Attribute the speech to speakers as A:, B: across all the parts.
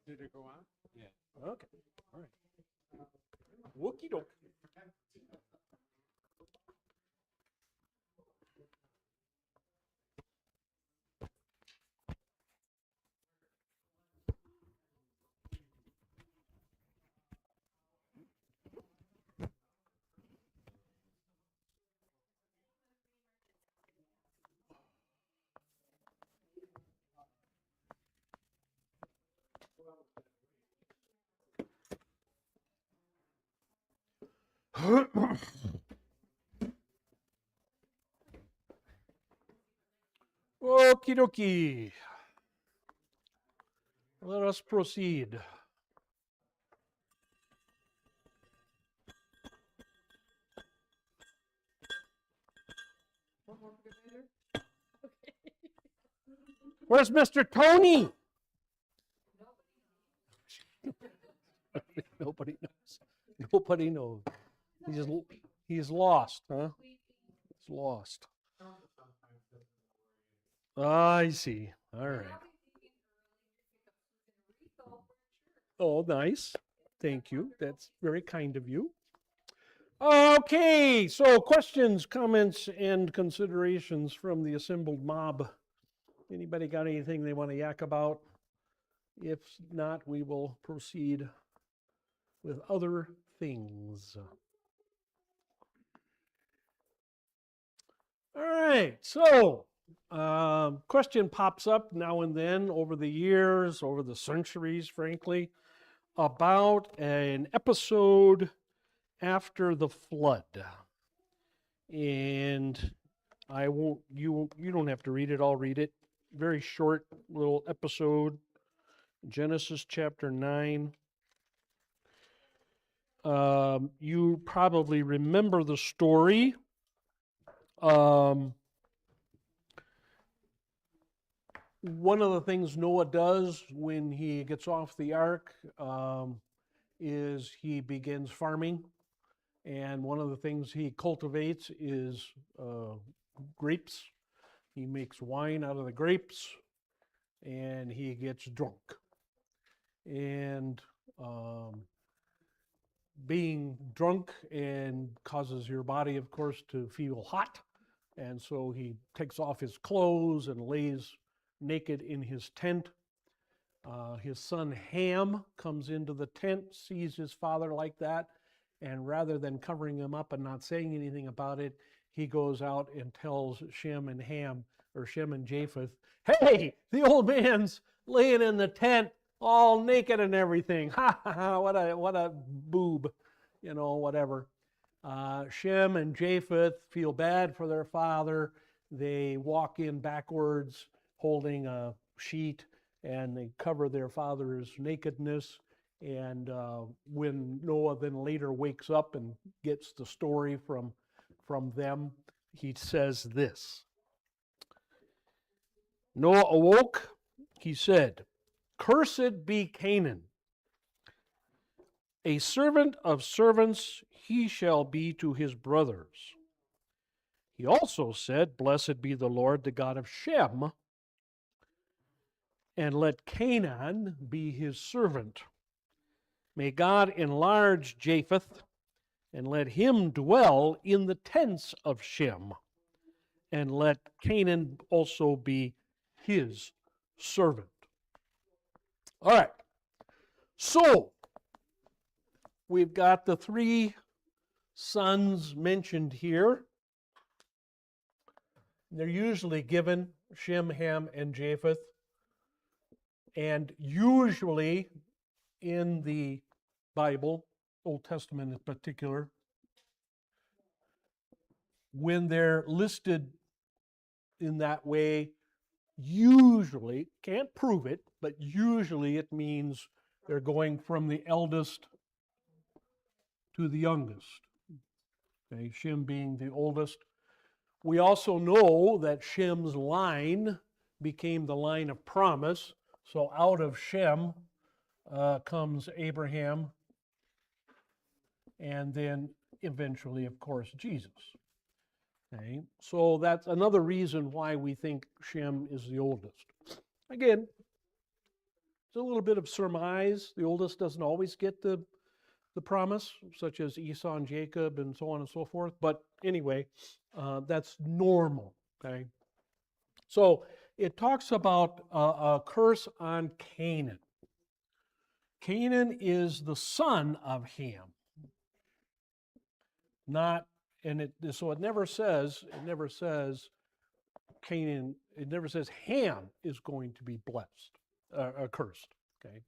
A: Did it go on?
B: Yeah. Okay. All right. Wookie doke. Okie dokie. Let us proceed. Where's Mr. Tony? Nobody knows. Nobody knows. He's lost, huh? He's lost. I see. All right. Oh, nice. Thank you. That's very kind of you. Okay, so questions, comments, and considerations from the assembled mob. Anybody got anything they want to yak about? If not, we will proceed with other things. All right, so question pops up now and then over the years, over the centuries, frankly, about an episode after the flood. And you don't have to read it, I'll read it. Very short little episode, Genesis chapter 9. You probably remember the story. One of the things Noah does when he gets off the ark is he begins farming. And one of the things he cultivates is grapes. He makes wine out of the grapes, and he gets drunk. And being drunk and causes your body, of course, to feel hot. And so he takes off his clothes and lays naked in his tent. His son Ham comes into the tent, sees his father like that, and rather than covering him up and not saying anything about it, he goes out and tells Shem and Ham, or Shem and Japheth, hey, the old man's laying in the tent all naked and everything. Ha ha ha, what a boob, whatever. Shem and Japheth feel bad for their father. They walk in backwards holding a sheet, and they cover their father's nakedness. And when Noah then later wakes up and gets the story from them, he says this. Noah awoke, he said, cursed be Canaan. A servant of servants he shall be to his brothers. He also said, blessed be the Lord, the God of Shem, and let Canaan be his servant. May God enlarge Japheth, and let him dwell in the tents of Shem, and let Canaan also be his servant. All right. So, we've got the three sons mentioned here. They're usually given Shem, Ham, and Japheth. And usually in the Bible, Old Testament in particular, when they're listed in that way, usually, can't prove it, but usually it means they're going from the eldest to the youngest. Okay, Shem being the oldest. We also know that Shem's line became the line of promise. So out of Shem comes Abraham, and then eventually, of course, Jesus. Okay, so that's another reason why we think Shem is the oldest. Again, It's a little bit of surmise. The oldest doesn't always get the promise, such as Esau and Jacob and so on and so forth. But anyway, that's normal, okay? So it talks about a curse on Canaan. Canaan is the son of Ham, not, so it never says Canaan, it never says Ham is going to be blessed, cursed, okay?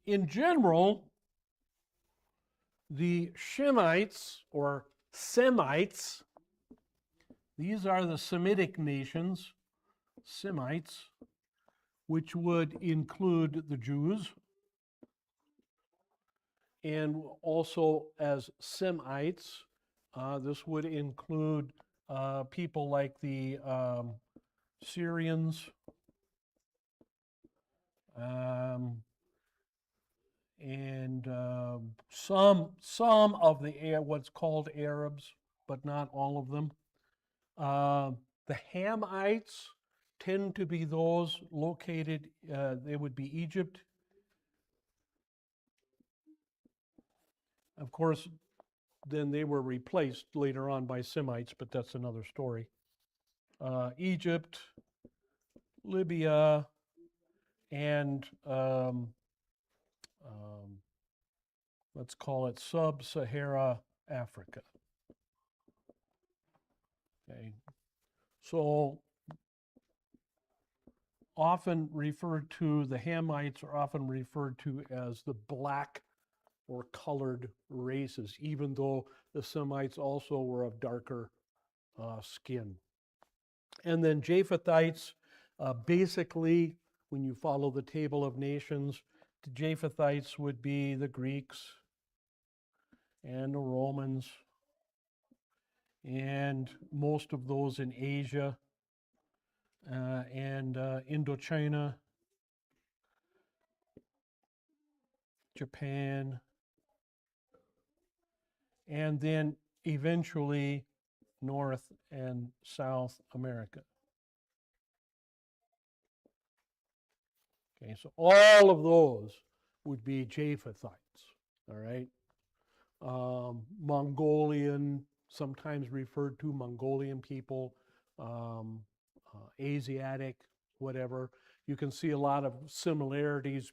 B: In general, the Shemites or Semites, these are the Semitic nations, Semites, which would include the Jews, and also as Semites, this would include people like the Syrians, and some of the what's called Arabs, but not all of them. The Hamites tend to be those located, they would be Egypt. Of course, then they were replaced later on by Semites, but that's another story. Egypt, Libya, and let's call it sub-Sahara Africa. Okay, so often referred to, the Hamites are often referred to as the black or colored races, even though the Semites also were of darker skin. And then Japhethites, basically, when you follow the table of nations, the Japhethites would be the Greeks and the Romans and most of those in Asia and Indochina, Japan, and then eventually North and South America. Okay, so all of those would be Japhethites, all right? Mongolian, sometimes referred to Mongolian people, Asiatic, whatever. You can see a lot of similarities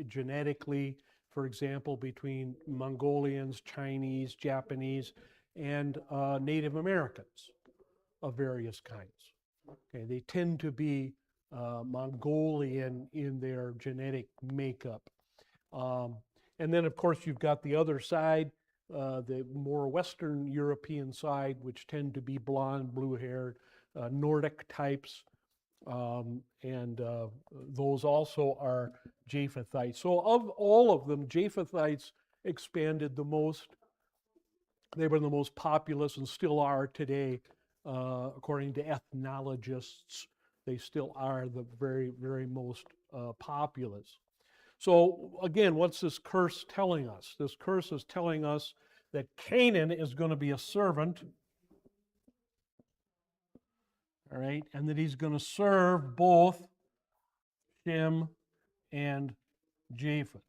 B: genetically, for example, between Mongolians, Chinese, Japanese, and Native Americans of various kinds. Okay, they tend to be Mongolian in their genetic makeup. And then, of course, you've got the other side, the more Western European side, which tend to be blonde, blue-haired, Nordic types, and those also are Japhethites. So of all of them, Japhethites expanded the most. They were the most populous and still are today, according to ethnologists. They still are the very, very most populous. So again, what's this curse telling us? This curse is telling us that Canaan is going to be a servant, all right, and that he's going to serve both Shem and Japheth.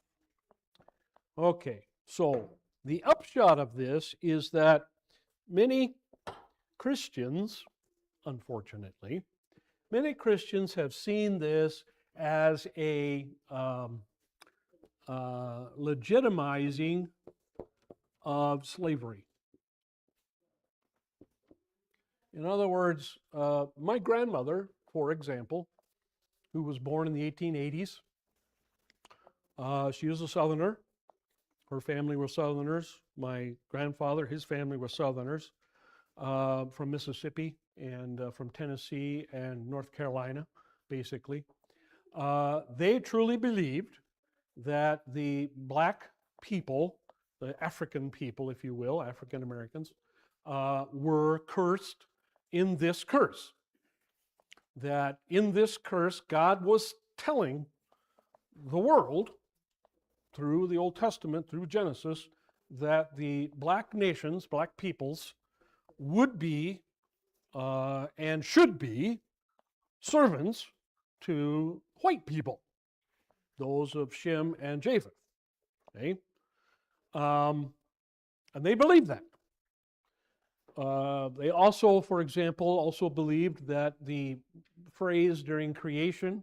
B: Okay, so the upshot of this is that many Christians, unfortunately, many Christians have seen this as a legitimizing of slavery. In other words, my grandmother, for example, who was born in the 1880s, she was a Southerner. Her family were Southerners. My grandfather, his family were Southerners from Mississippi and from Tennessee and North Carolina, basically. They truly believed that the black people, the African people, if you will, African Americans, were cursed in this curse. That in this curse, God was telling the world through the Old Testament, through Genesis, that the black nations, black peoples, would be and should be servants to white people, those of Shem and Japheth. Okay? And they believed that. They also, for example, also believed that the phrase during creation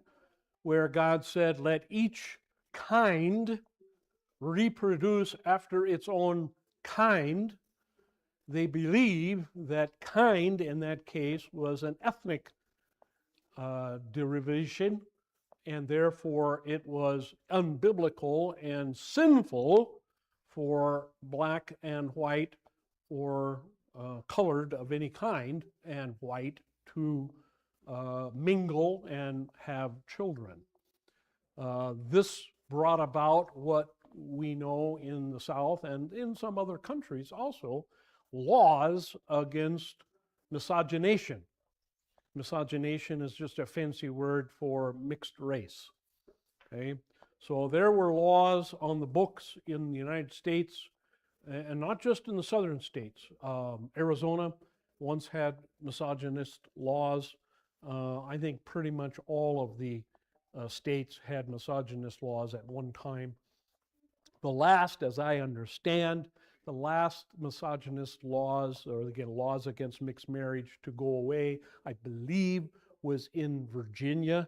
B: where God said, let each kind reproduce after its own kind, they believe that kind in that case was an ethnic derivation, and therefore it was unbiblical and sinful for black and white or colored of any kind and white to mingle and have children. This brought about what we know in the South and in some other countries also, laws against miscegenation. Miscegenation is just a fancy word for mixed race. Okay? So there were laws on the books in the United States, and not just in the southern states. Arizona once had misogynist laws. I think pretty much all of the states had misogynist laws at one time. The last, as I understand, the last misogynist laws, or again, laws against mixed marriage to go away, I believe was in Virginia,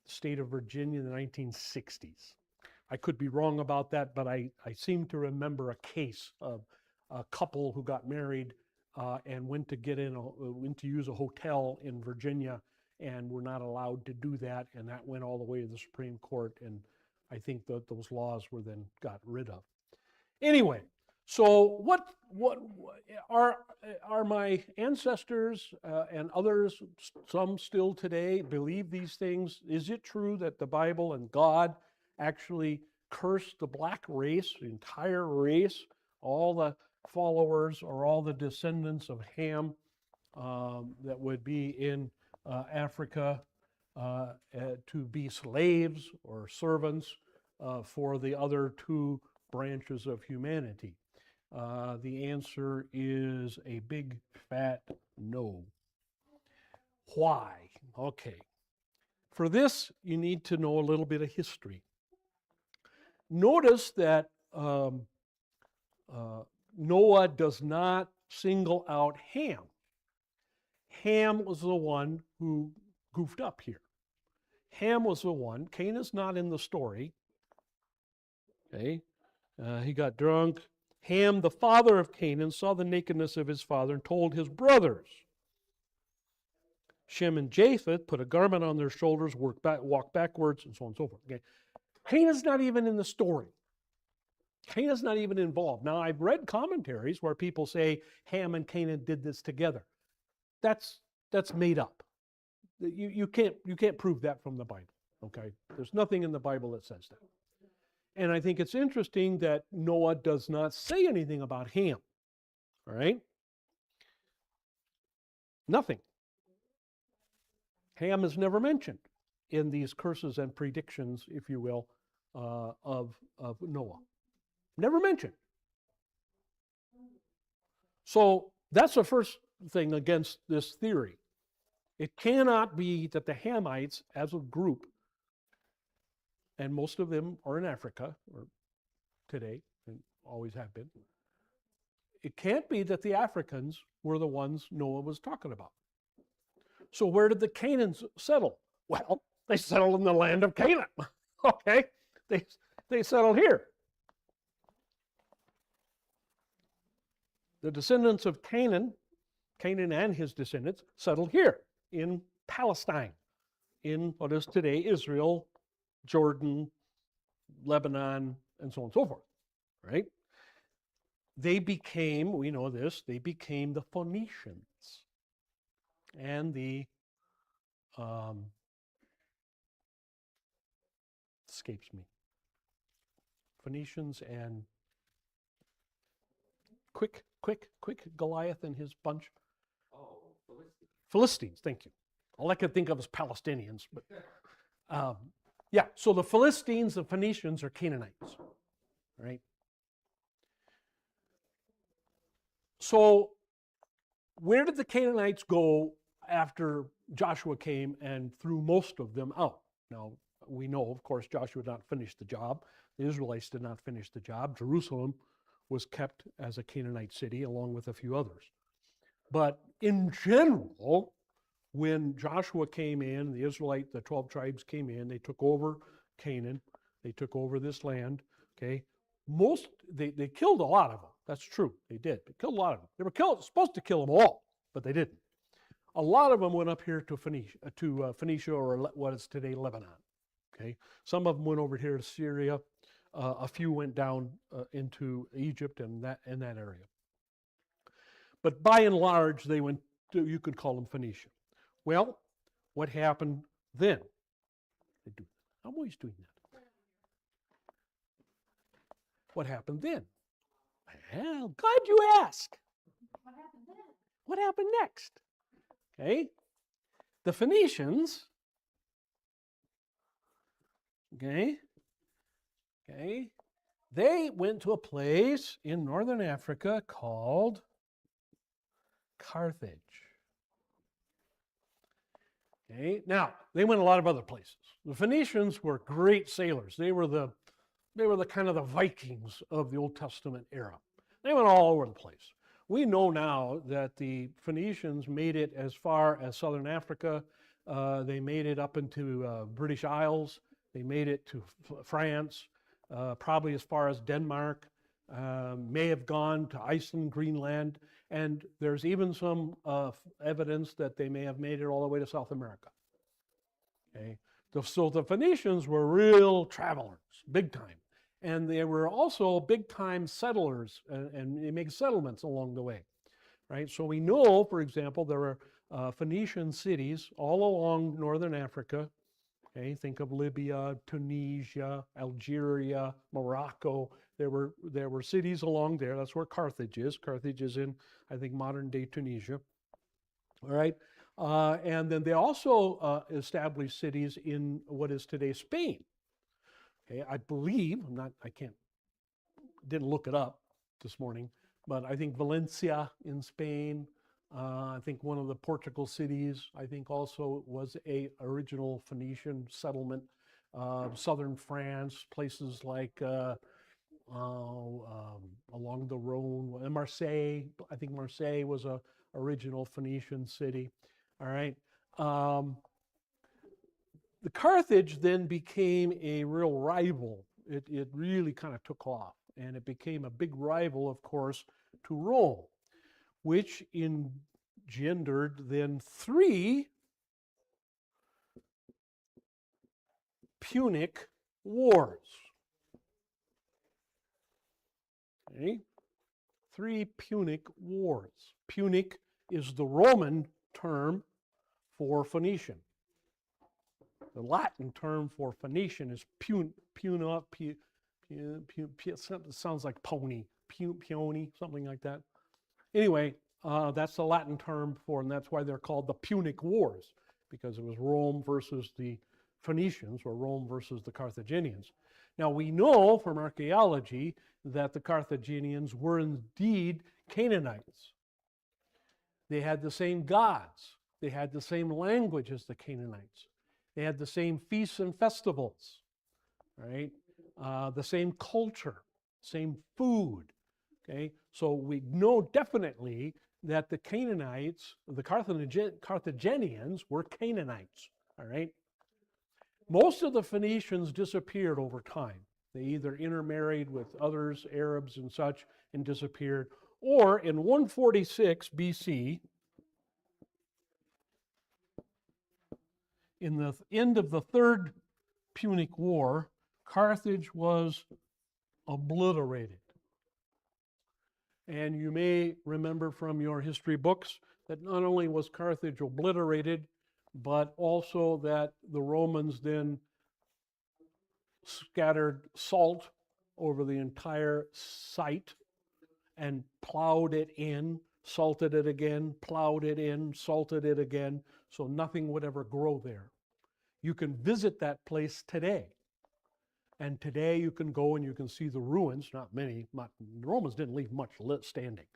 B: the state of Virginia in the 1960s. I could be wrong about that, but I seem to remember a case of a couple who got married and went to use a hotel in Virginia and were not allowed to do that, and that went all the way to the Supreme Court, and I think that those laws were then got rid of. Anyway, so what are my ancestors and others, some still today, believe these things? Is it true that the Bible and God actually cursed the black race, the entire race, all the followers or all the descendants of Ham that would be in Africa to be slaves or servants for the other two branches of humanity? The answer is a big fat no. Why? Okay. For this, you need to know a little bit of history. Notice that Noah does not single out Ham. Ham was the one who goofed up here. Ham was the one. Cain is not in the story. Okay, he got drunk. Ham, the father of Canaan, saw the nakedness of his father and told his brothers. Shem and Japheth put a garment on their shoulders, walked backwards, and so on and so forth. Okay. Cain is not even in the story. Cain is not even involved. Now, I've read commentaries where people say Ham and Canaan did this together. That's made up. You can't prove that from the Bible. Okay, there's nothing in the Bible that says that. And I think it's interesting that Noah does not say anything about Ham. All right? Nothing. Ham is never mentioned in these curses and predictions, if you will, of Noah. Never mentioned. So that's the first thing against this theory. It cannot be that the Hamites as a group, and most of them are in Africa, or today, and always have been, it can't be that the Africans were the ones Noah was talking about. So where did the Canaanites settle? Well, they settled in the land of Canaan. Okay? They settled here. The descendants of Canaan and his descendants settled here in Palestine, in what is today Israel, Jordan, Lebanon, and so on and so forth, right? They became, we know this, they became the Phoenicians and the, escapes me, Phoenicians and quick, Goliath and his bunch.
A: Oh,
B: Philistines, thank you. All I could think of is Palestinians, but yeah, so the Philistines, the Phoenicians are Canaanites, right? So where did the Canaanites go after Joshua came and threw most of them out. Now, we know, of course, Joshua did not finish the job. The Israelites did not finish the job. Jerusalem was kept as a Canaanite city along with a few others. But in general, when Joshua came in, the 12 tribes came in, they took over Canaan, they took over this land, okay? They killed a lot of them. That's true, they did. They killed a lot of them. They were supposed to kill them all, but they didn't. A lot of them went up here to Phoenicia, or what is today Lebanon, okay? Some of them went over here to Syria. A few went down into Egypt and that area. But by and large, they went to, you could call them Phoenicia. Well, what happened then? I'm always doing that. What happened then? Well, glad you asked.
A: What happened then?
B: What happened next? Okay. The Phoenicians, okay, they went to a place in northern Africa called Carthage. Okay. Now, they went a lot of other places. The Phoenicians were great sailors. They were the kind of the Vikings of the Old Testament era. They went all over the place. We know now that the Phoenicians made it as far as southern Africa. They made it up into British Isles. They made it to France, probably as far as Denmark, may have gone to Iceland, Greenland, and there's even some evidence that they may have made it all the way to South America. Okay, so the Phoenicians were real travelers, big time. And they were also big-time settlers, and they made settlements along the way, right? So we know, for example, there are Phoenician cities all along northern Africa. Okay, think of Libya, Tunisia, Algeria, Morocco. There were cities along there. That's where Carthage is. Carthage is in, I think, modern-day Tunisia. All right, and then they also established cities in what is today Spain. Okay, I believe, didn't look it up this morning, but I think Valencia in Spain, I think one of the Portugal cities, I think also was a original Phoenician settlement. Southern France, places like along the Rhone, and Marseille, I think Marseille was a original Phoenician city, all right. The Carthage then became a real rival. It really kind of took off, and it became a big rival, of course, to Rome, which engendered then 3 Punic Wars. Okay? 3 Punic Wars. Punic is the Roman term for Phoenician. The Latin term for Phoenician is sounds like pony, peony, something like that. Anyway, that's the Latin term for, and that's why they're called the Punic Wars, because it was Rome versus the Phoenicians, or Rome versus the Carthaginians. Now we know from archaeology that the Carthaginians were indeed Canaanites. They had the same gods. They had the same language as the Canaanites. They had the same feasts and festivals, right? The same culture, same food, okay? So we know definitely that the Canaanites, the Carthaginians were Canaanites, all right? Most of the Phoenicians disappeared over time. They either intermarried with others, Arabs and such, and disappeared, or in 146 BC, in the end of the 3rd Punic War, Carthage was obliterated. And you may remember from your history books that not only was Carthage obliterated, but also that the Romans then scattered salt over the entire site and plowed it in, salted it again, plowed it in, salted it again, so nothing would ever grow there. You can visit that place today. And today you can go and you can see the ruins, not many, the Romans didn't leave much standing,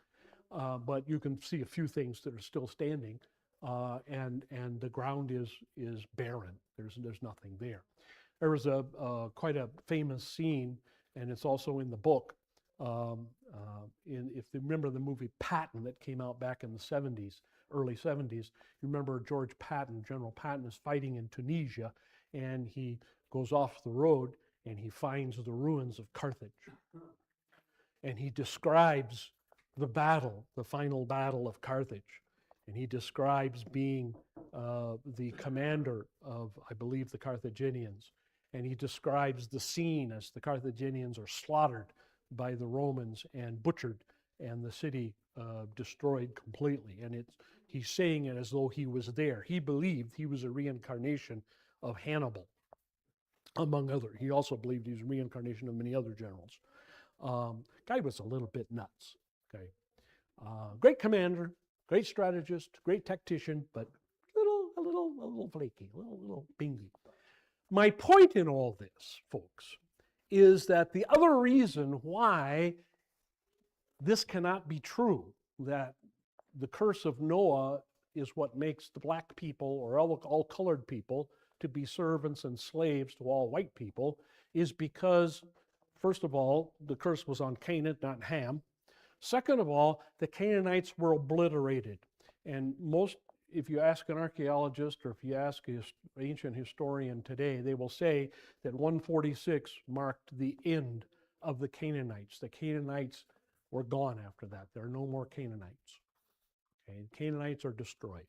B: but you can see a few things that are still standing. and the ground is barren. There's nothing there. There was quite a famous scene, and it's also in the book. If you remember the movie Patton that came out back in the 70s, early 70s, you remember George Patton, General Patton is fighting in Tunisia, and he goes off the road and he finds the ruins of Carthage. And he describes the battle, the final battle of Carthage. And he describes being the commander of, I believe, the Carthaginians. And he describes the scene as the Carthaginians are slaughtered by the Romans and butchered, and the city destroyed completely. And he's saying it as though he was there. He believed he was a reincarnation of Hannibal, among other. He also believed he was a reincarnation of many other generals. Guy was a little bit nuts. Okay, great commander, great strategist, great tactician, but a little flaky, a little bingy. My point in all this, folks, is that the other reason why this cannot be true, that the curse of Noah is what makes the black people or all colored people to be servants and slaves to all white people, is because, first of all, the curse was on Canaan, not Ham. Second of all, the Canaanites were obliterated. And if you ask an archaeologist or if you ask an ancient historian today, they will say that 146 marked the end of the Canaanites. The Canaanites were gone after that. There are no more Canaanites. Okay? The Canaanites are destroyed.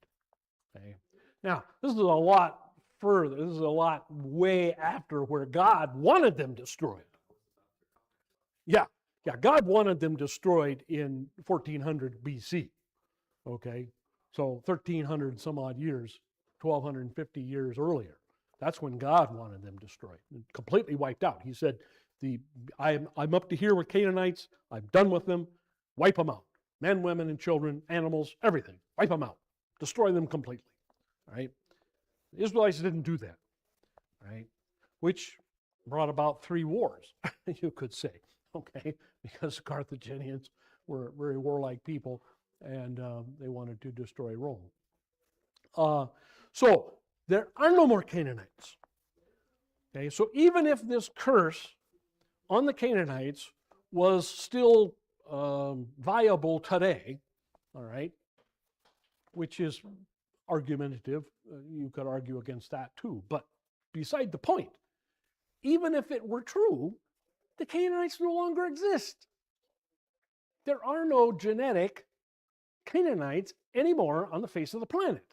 B: Okay? Now, this is a lot further. This is a lot way after where God wanted them destroyed. Yeah, God wanted them destroyed in 1400 BC. Okay? So 1300 some odd years, 1250 years earlier. That's when God wanted them destroyed, completely wiped out. He said, I'm up to here with Canaanites. I'm done with them. Wipe them out. Men, women, and children, animals, everything. Wipe them out. Destroy them completely. Right? The Israelites didn't do that. Right? Which brought about 3 wars, you could say. Okay? Because the Carthaginians were very warlike people, and they wanted to destroy Rome. So there are no more Canaanites. Okay, so even if this curse on the Canaanites was still viable today, all right, which is argumentative, you could argue against that too. But beside the point, even if it were true, the Canaanites no longer exist. There are no genetic Canaanites anymore on the face of the planet.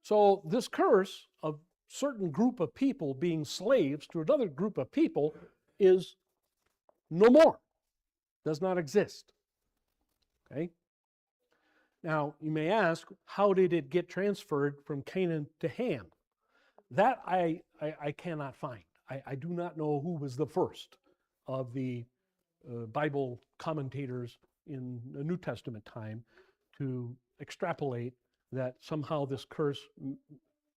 B: So this curse of certain group of people being slaves to another group of people is no more, does not exist. Okay? Now, you may ask, how did it get transferred from Canaan to Ham? That I cannot find. I do not know who was the first of the Bible commentators in the New Testament time to extrapolate that somehow this curse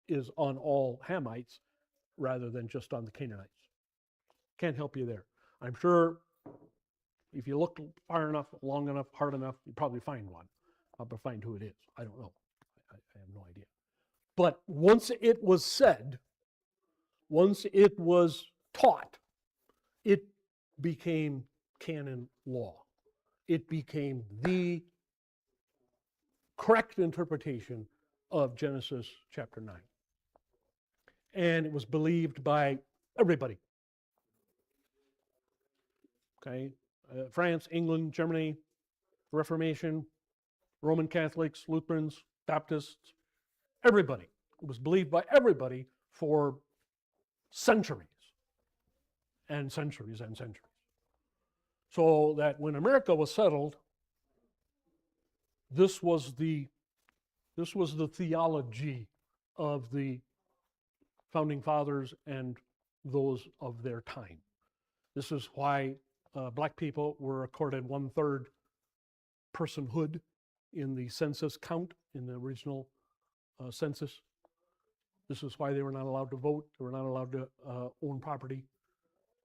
B: is on all Hamites rather than just on the Canaanites. Can't help you there. I'm sure if you look far enough, long enough, hard enough, you probably find one. But find who it is. I don't know. I have no idea. But once it was said, once it was taught, it became canon law. It became the correct interpretation of Genesis chapter 9. And it was believed by everybody. Okay? France, England, Germany, Reformation, Roman Catholics, Lutherans, Baptists, everybody. It was believed by everybody for centuries and centuries and centuries. So that when America was settled, this was the theology of the founding fathers and those of their time. This is why black people were accorded 1/3 personhood in the census count, in the original census. This is why they were not allowed to vote. They were not allowed to own property.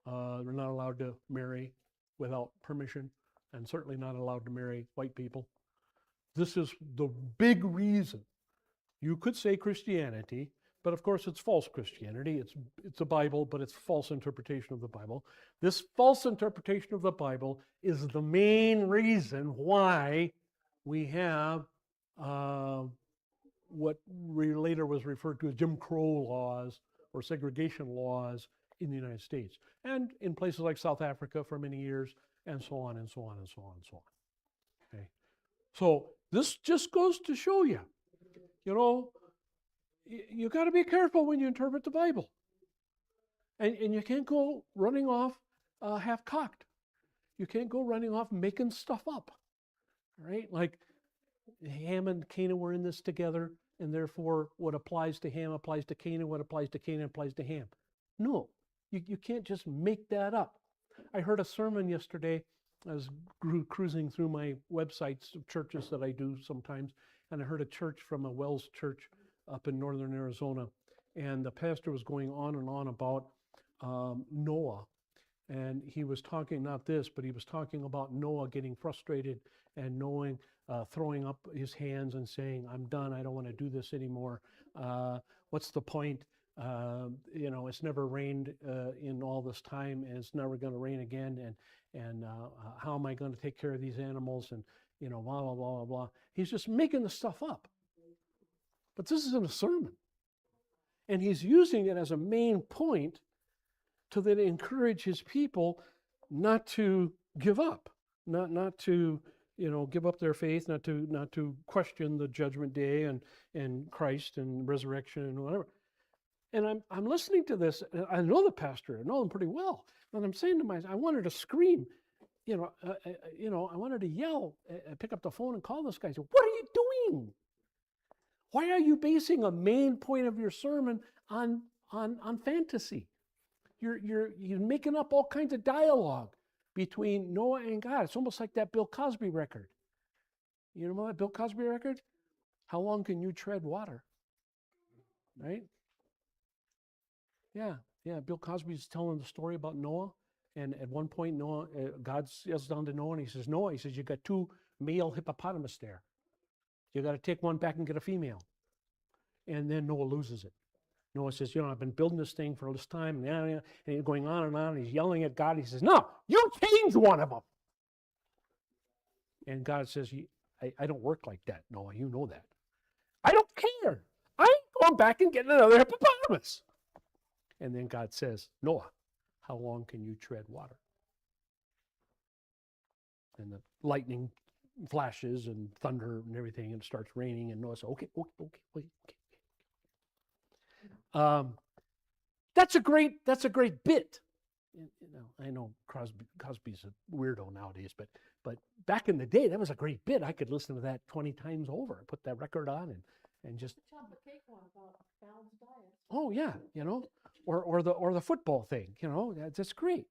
B: They were not allowed to marry without permission, and certainly not allowed to marry white people. This is the big reason. You could say Christianity, but of course it's false Christianity. It's the Bible, but it's false interpretation of the Bible. This false interpretation of the Bible is the main reason why we have what later was referred to as Jim Crow laws or segregation laws in the United States and in places like South Africa for many years, and so on and so on and so on and so on. Okay, so this just goes to show you, you got to be careful when you interpret the Bible, and you can't go running off half-cocked. You can't go running off making stuff up, right? Like Ham and Canaan were in this together, and therefore what applies to Ham applies to Canaan, what applies to Canaan applies to Ham. No, you can't just make that up. I heard a sermon yesterday. I was cruising through my websites of churches that I do sometimes, and I heard a church from a Wells church up in northern Arizona, and the pastor was going on and on about Noah. And he was talking, not this, but he was talking about Noah getting frustrated and throwing up his hands and saying, I'm done, I don't want to do this anymore. What's the point? It's never rained in all this time, and it's never going to rain again. And how am I going to take care of these animals? And, blah, blah, blah, blah, blah. He's just making the stuff up. But this isn't a sermon. And he's using it as a main point to then encourage his people not to give up, not to give up their faith, not to question the judgment day and Christ and resurrection and whatever. And I'm listening to this, and I know the pastor, I know him pretty well, and I'm saying to myself, I wanted to scream, I wanted to yell, pick up the phone and call this guy. Say, what are you doing? Why are you basing a main point of your sermon on fantasy? You're making up all kinds of dialogue between Noah and God. It's almost like that Bill Cosby record. You know that Bill Cosby record? How long can you tread water? Right? Yeah. Bill Cosby's telling the story about Noah, and at one point God yells down to Noah, and he says, Noah, you got 2 male hippopotamus there. You got to take one back and get a female. And then Noah loses it. Noah says, I've been building this thing for this time, and he's going on, and he's yelling at God. He says, no, you change one of them. And God says, I don't work like that, Noah, you know that. I don't care. I ain't going back and getting another hippopotamus. And then God says, Noah, how long can you tread water? And the lightning flashes and thunder and everything, and it starts raining, and Noah says, okay. That's a great bit. I know Cosby's a weirdo nowadays, but back in the day, that was a great bit. I could listen to that 20 times over. I put that record on and just. Oh yeah, or the football thing, that's great.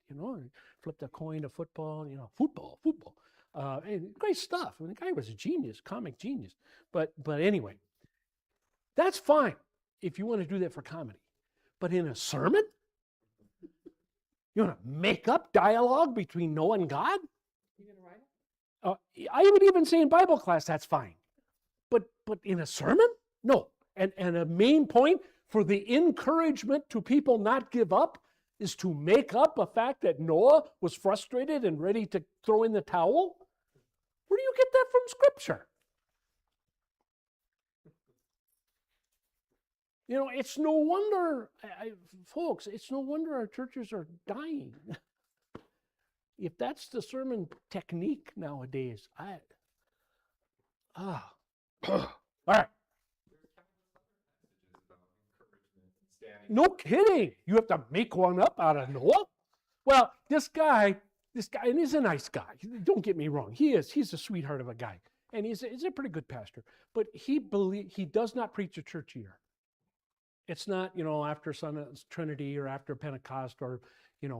B: Flip the coin to football, football. And great stuff. I mean, the guy was a genius, comic genius. But anyway, that's fine if you want to do that for comedy. But in a sermon, you want to make up dialogue between Noah and God? You gonna write it? I would even say in Bible class that's fine. But in a sermon? No. And a main point for the encouragement to people not give up is to make up a fact that Noah was frustrated and ready to throw in the towel? Where do you get that from Scripture? It's no wonder, folks, it's no wonder our churches are dying. If that's the sermon technique nowadays, all right. No kidding. You have to make one up out of Noah? Well, this guy, and he's a nice guy. Don't get me wrong. He's a sweetheart of a guy. And he's a pretty good pastor. But he does not preach a church year. It's not, after Trinity or after Pentecost or,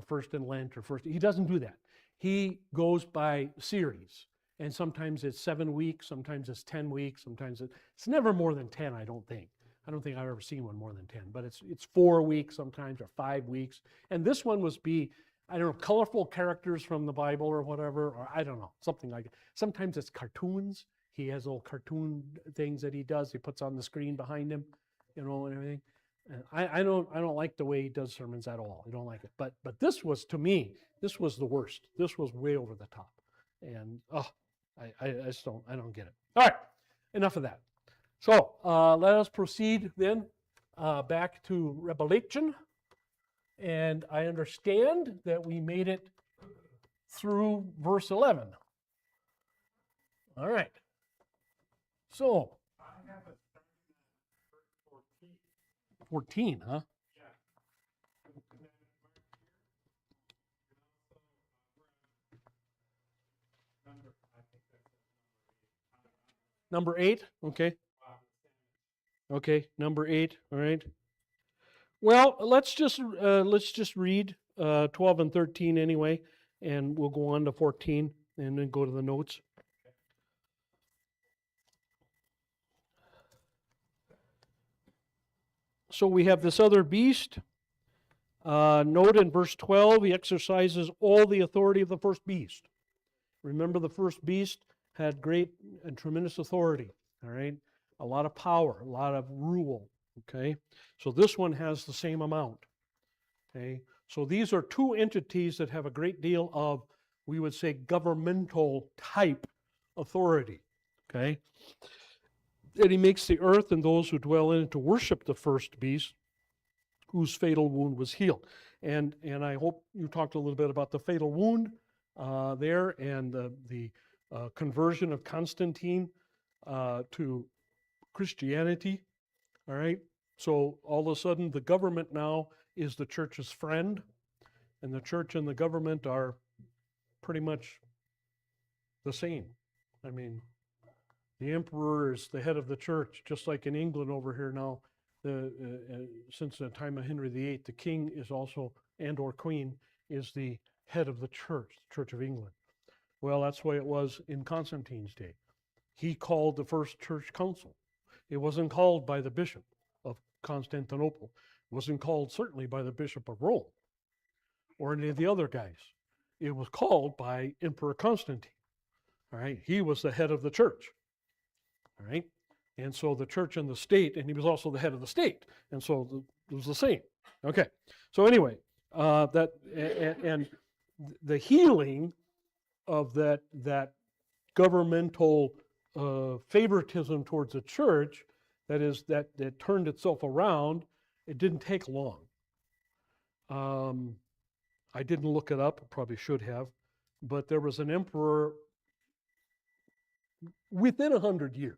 B: first in Lent or first. He doesn't do that. He goes by series. And sometimes it's 7 weeks, sometimes it's 10 weeks, sometimes it's never more than 10, I don't think. I don't think I've ever seen one more than 10, but it's 4 weeks sometimes or 5 weeks. And this one was colorful characters from the Bible or whatever, or I don't know, something like it. Sometimes it's cartoons. He has little cartoon things that he does. He puts on the screen behind him, and everything. And I don't like the way he does sermons at all. I don't like it. But this was, to me, this was the worst. This was way over the top, and I just don't get it. All right, enough of that. So let us proceed then back to Revelation, and I understand that we made it through verse 11. All right. So, 14, huh? Number 8, okay. Okay, number 8, all right. Well, let's just read 12 and 13 anyway, and we'll go on to 14 and then go to the notes. So we have this other beast. Note in verse 12, he exercises all the authority of the first beast. Remember, the first beast had great and tremendous authority, all right? A lot of power, a lot of rule, okay? So this one has the same amount, okay? So these are two entities that have a great deal of, we would say, governmental type authority, okay? And he makes the earth and those who dwell in it to worship the first beast, whose fatal wound was healed. And I hope you talked a little bit about the fatal wound there, and the conversion of Constantine to Christianity. All right. So all of a sudden, the government now is the church's friend, and the church and the government are pretty much the same. I mean, the emperor is the head of the church, just like in England over here now. Since the time of Henry VIII, the king is also, and or queen, is the head of the Church of England. Well, that's the way it was in Constantine's day. He called the first church council. It wasn't called by the bishop of Constantinople. It wasn't called certainly by the bishop of Rome or any of the other guys. It was called by Emperor Constantine. All right, he was the head of the church. All right, and so the church and the state, and he was also the head of the state, and so it was the same. Okay, so anyway, and the healing of that governmental favoritism towards the church, that turned itself around, it didn't take long. I didn't look it up, probably should have, but there was an emperor within 100 years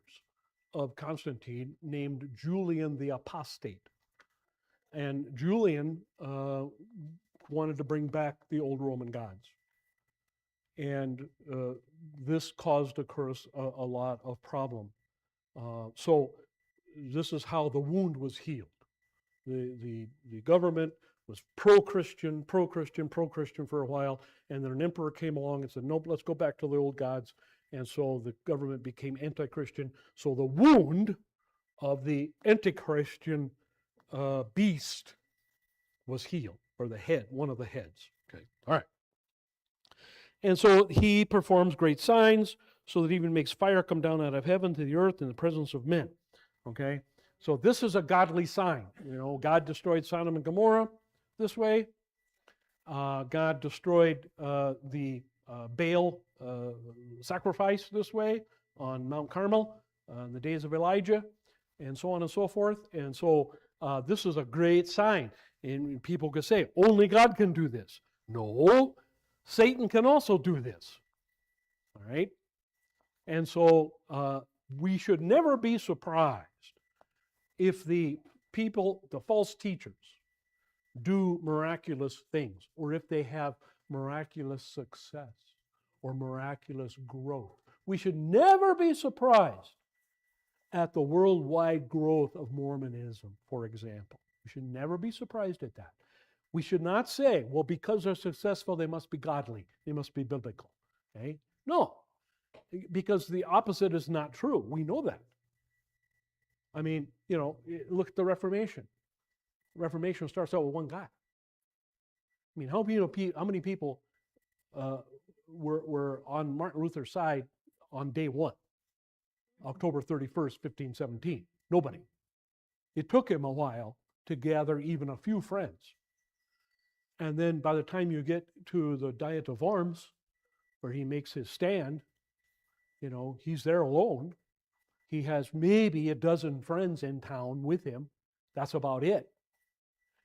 B: of Constantine named Julian the Apostate. And Julian wanted to bring back the old Roman gods. And this caused, of course, a lot of problem. So this is how the wound was healed. The government was pro-Christian for a while, and then an emperor came along and said, nope, let's go back to the old gods. And so the government became anti-Christian. So the wound of the anti-Christian beast was healed, or the head, one of the heads. Okay, all right. And so he performs great signs, so that he even makes fire come down out of heaven to the earth in the presence of men. Okay, so this is a godly sign. You know, God destroyed Sodom and Gomorrah this way. God destroyed the Baal sacrifice this way on Mount Carmel in the days of Elijah, and so on and so forth. And so this is a great sign. And people could say, only God can do this. No, Satan can also do this. All right? And so we should never be surprised if the people, the false teachers, do miraculous things, or if they have miraculous success or miraculous growth. We should never be surprised at the worldwide growth of Mormonism, for example. We should never be surprised at that. We should not say, well, because they're successful, they must be godly, they must be biblical. Okay? No, because the opposite is not true. We know that. I mean, you know, look at the Reformation. Reformation starts out with one guy. I mean, how many people were on Martin Luther's side on day one? October 31st, 1517. Nobody. It took him a while to gather even a few friends. And then by the time you get to the Diet of Worms, where he makes his stand, he's there alone. He has maybe a dozen friends in town with him. That's about it.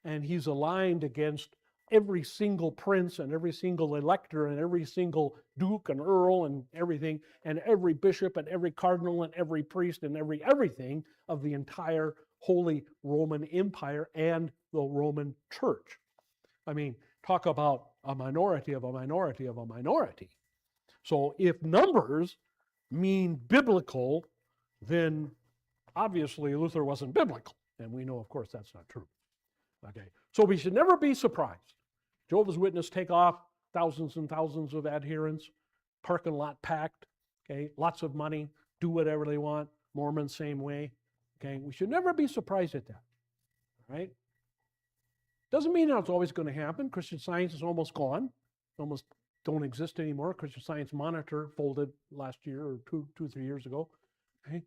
B: And he's aligned against every single prince and every single elector and every single duke and earl and everything, and every bishop and every cardinal and every priest and everything of the entire Holy Roman Empire and the Roman Church. I mean, talk about a minority of a minority of a minority. So if numbers mean biblical, then obviously Luther wasn't biblical. And we know, of course, that's not true. Okay, so we should never be surprised. Jehovah's Witnesses take off, thousands and thousands of adherents, parking lot packed, okay, lots of money, do whatever they want. Mormons, same way. Okay, we should never be surprised at that. Right? Doesn't mean that's always going to happen. Christian Science is almost gone, almost don't exist anymore. Christian Science Monitor folded last year or two, 3 years ago. Okay,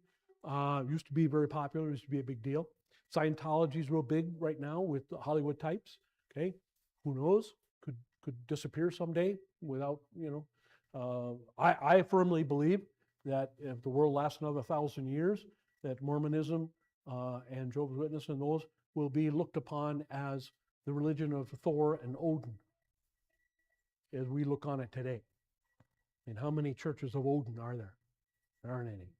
B: used to be very popular. Used to be a big deal. Scientology is real big right now with the Hollywood types. Okay, who knows? Could disappear someday without, I firmly believe that if the world lasts another 1,000 years, that Mormonism and Jehovah's Witnesses and those will be looked upon as the religion of Thor and Odin as we look on it today. And how many churches of Odin are there? There aren't any.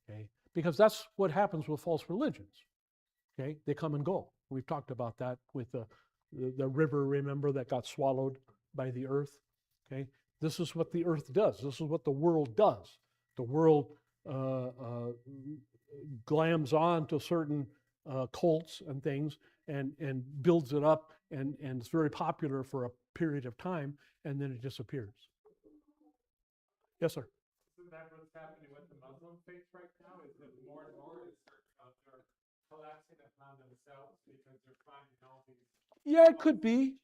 B: Okay, because that's what happens with false religions. Okay, they come and go. We've talked about that with the river, remember, that got swallowed by the earth. Okay, this is what the earth does. This is what the world does. The world glams on to certain cults and things and builds it up, and it's very popular for a period of time, and then it disappears. Yes, sir.
A: Isn't that what's happening with the Muslim faith right now? Is that more and more they're collapsing upon themselves because they're finding all these.
B: Yeah, it could be.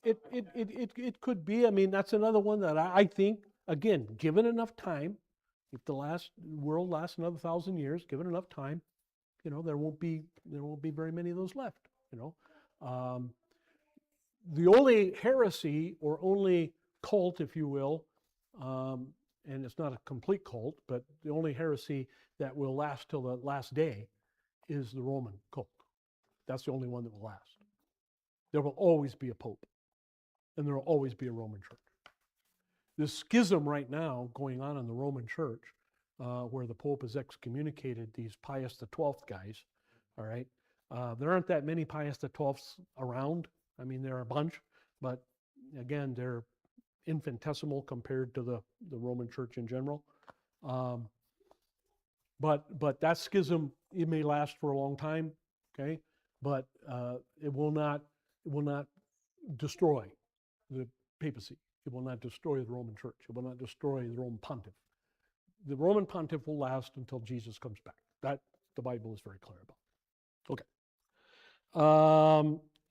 B: It could be. I mean, that's another one that I think, again, given enough time, if the world lasts another 1,000 years, given enough time, there won't be very many of those left. The only heresy or only cult, if you will, and it's not a complete cult, but the only heresy that will last till the last day is the Roman cult. That's the only one that will last. There will always be a pope, and there will always be a Roman church. This schism right now going on in the Roman church, where the pope has excommunicated these Pius XII guys, all right? There aren't that many Pius XIIs around. I mean, there are a bunch, but again, they're infinitesimal compared to the Roman church in general. But that schism, it may last for a long time, okay? But it will not destroy the papacy. It will not destroy the Roman church. It will not destroy the Roman pontiff. The Roman pontiff will last until Jesus comes back. That the Bible is very clear about. Okay.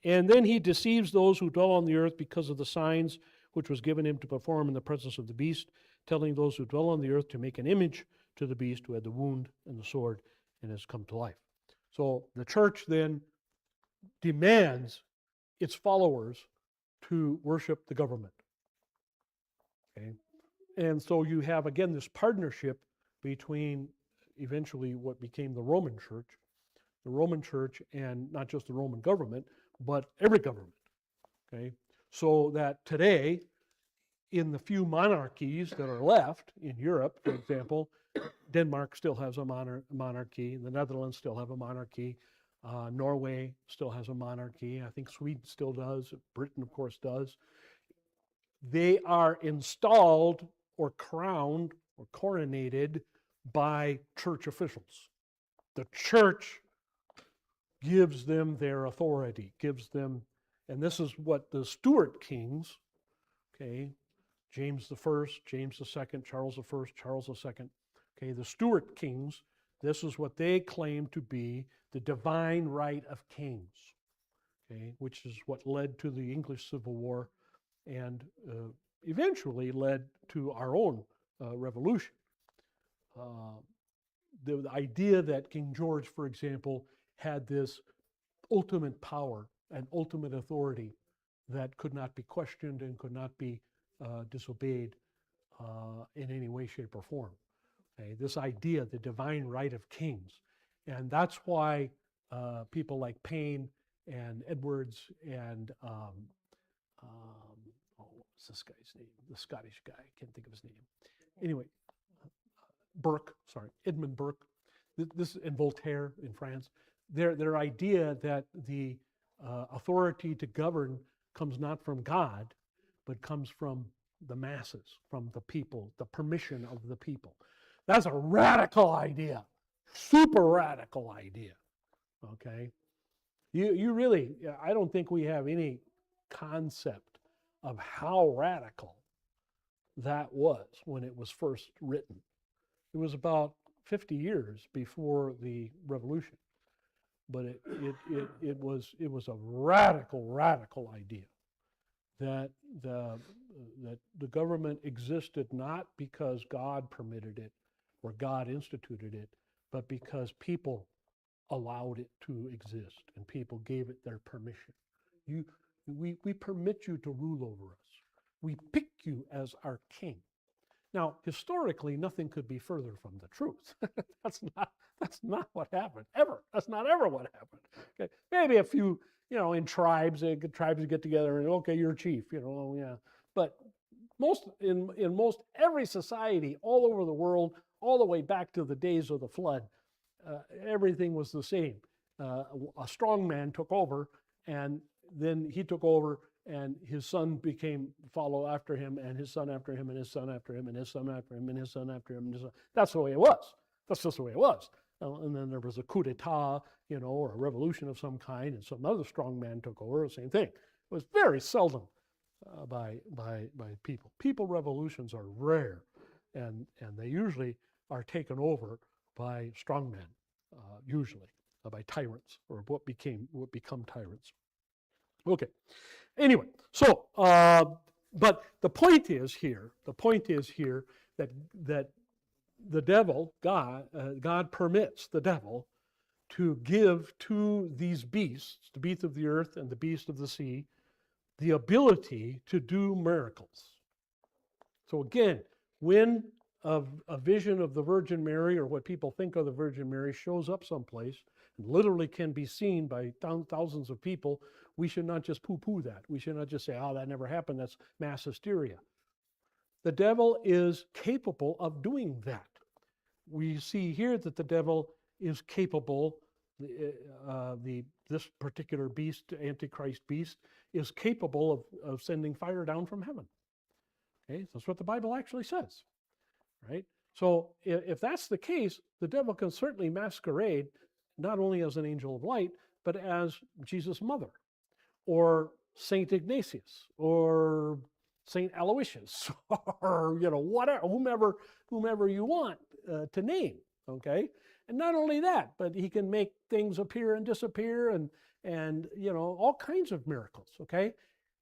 B: And then he deceives those who dwell on the earth because of the signs which was given him to perform in the presence of the beast, telling those who dwell on the earth to make an image to the beast who had the wound and the sword and has come to life. So the church then demands its followers to worship the government. Okay? And so you have, again, this partnership between eventually what became the Roman Church, and not just the Roman government, but every government. Okay? So that today, in the few monarchies that are left in Europe, for example, Denmark still has a monarchy, the Netherlands still have a monarchy, Norway still has a monarchy, I think Sweden still does, Britain, of course, does. They are installed or crowned or coronated by church officials. The church gives them their authority, gives them, and this is what the Stuart kings, okay, James I, James II, Charles I, Charles II, okay, the Stuart kings, this is what they claim to be the divine right of kings, okay, which is what led to the English Civil War and eventually led to our own revolution. the idea that King George, for example, had this ultimate power and ultimate authority that could not be questioned and could not be disobeyed in any way, shape, or form. Okay? This idea, the divine right of kings. And that's why people like Paine and Edwards and, what's this guy's name? The Scottish guy, I can't think of his name. Anyway, Edmund Burke, this and Voltaire in France, their idea that the authority to govern comes not from God, but comes from the masses, from the people, the permission of the people. That's a radical idea, super radical idea, okay? You really, I don't think we have any concept of how radical that was when it was first written. It was about 50 years before the revolution, but it was a radical idea that the government existed not because God permitted it or God instituted it, but because people allowed it to exist and people gave it their permission. We permit you to rule over us. We pick you as our king. Now, historically, nothing could be further from the truth. That's not what happened, ever. That's not ever what happened. Okay? Maybe a few, in tribes get together and, okay, you're chief, yeah. But in most every society all over the world, all the way back to the days of the flood, everything was the same. A strong man took over, and then he took over, and his son follow after him, and his son after him, and his son after him, and his son after him, and his son after him, and his son. That's the way it was. That's just the way it was. And then there was a coup d'etat, or a revolution of some kind, and some other strong man took over, the same thing. It was very seldom by people. People revolutions are rare, and they usually are taken over by strong men, usually by tyrants, or what become tyrants. Okay. Anyway, so but the point is here that the devil, God permits the devil to give to these beasts, the beast of the earth and the beast of the sea, the ability to do miracles. So again, when a vision of the Virgin Mary, or what people think of the Virgin Mary, shows up someplace and literally can be seen by thousands of people, we should not just poo-poo that. We should not just say, oh, that never happened, that's mass hysteria. The devil is capable of doing that. We see here that the devil is capable, this particular beast, Antichrist beast, is capable of sending fire down from heaven. Okay, that's what the Bible actually says, right? So if that's the case, the devil can certainly masquerade not only as an angel of light, but as Jesus' mother, or Saint Ignatius, or Saint Aloysius, or whatever, whomever you want to name. Okay, and not only that, but he can make things appear and disappear, and all kinds of miracles. Okay,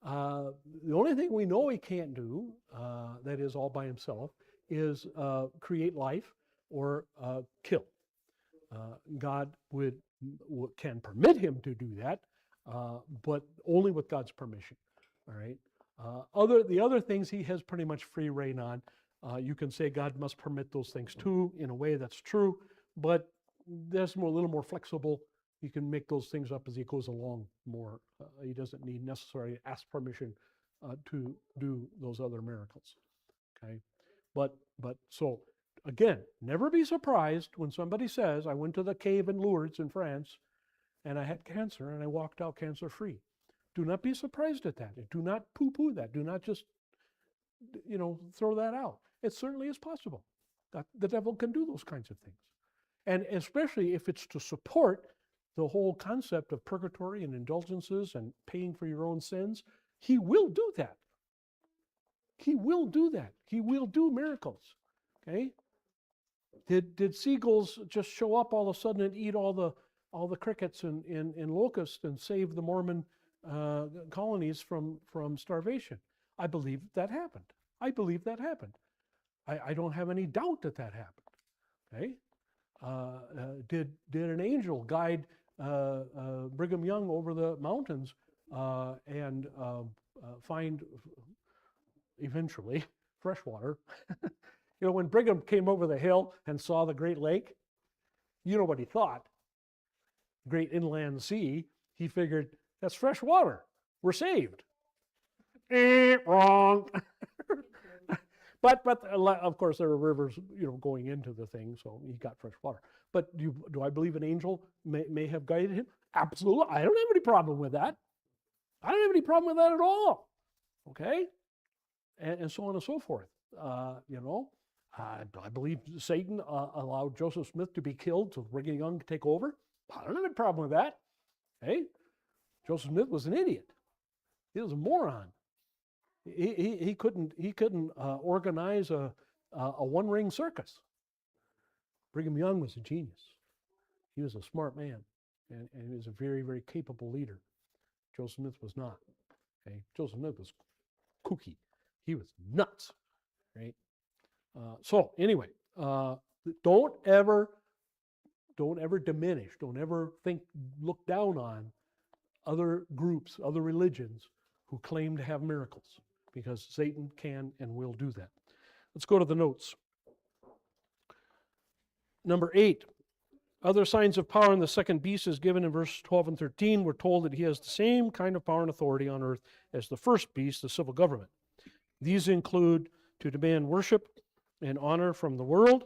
B: the only thing we know he can't do, that is all by himself, is create life or kill. God can permit him to do that, but only with God's permission. All right. The other things he has pretty much free reign on. You can say God must permit those things too. In a way, that's true, but that's a little more flexible. He can make those things up as he goes along more. He doesn't need necessarily ask permission to do those other miracles. Okay, but so again, never be surprised when somebody says, I went to the cave in Lourdes in France and I had cancer and I walked out cancer-free. Do not be surprised at that. Do not poo-poo that. Do not just, throw that out. It certainly is possible that the devil can do those kinds of things. And especially if it's to support the whole concept of purgatory and indulgences and paying for your own sins, he will do that. He will do that. He will do miracles. Okay? Did seagulls just show up all of a sudden and eat all the crickets and locusts and save the Mormon colonies from starvation? I believe that happened. I believe that happened. I don't have any doubt that happened. Okay? did an angel guide Brigham Young over the mountains and find eventually fresh water. You know, when Brigham came over the hill and saw the Great Lake, you know what he thought? Great inland sea. He figured, that's fresh water. We're saved. Wrong. But of course there are rivers, you know, going into the thing, so he got fresh water. But do I believe an angel may have guided him? Absolutely. I don't have any problem with that. I don't have any problem with that at all. Okay? And so on and so forth. You know, I believe Satan allowed Joseph Smith to be killed so Brigham Young could take over. I don't have any problem with that. Hey, Joseph Smith was an idiot. He was a moron. He couldn't organize a one-ring circus. Brigham Young was a genius. He was a smart man, and he was a very, very capable leader. Joseph Smith was not. Okay, Joseph Smith was kooky. He was nuts, right? So anyway, don't ever diminish. Don't ever look down on other groups, other religions who claim to have miracles, because Satan can and will do that. Let's go to the notes. Number 8, other signs of power in the second beast is given in verses 12 and 13. We're told that he has the same kind of power and authority on earth as the first beast, the civil government. These include to demand worship and honor from the world,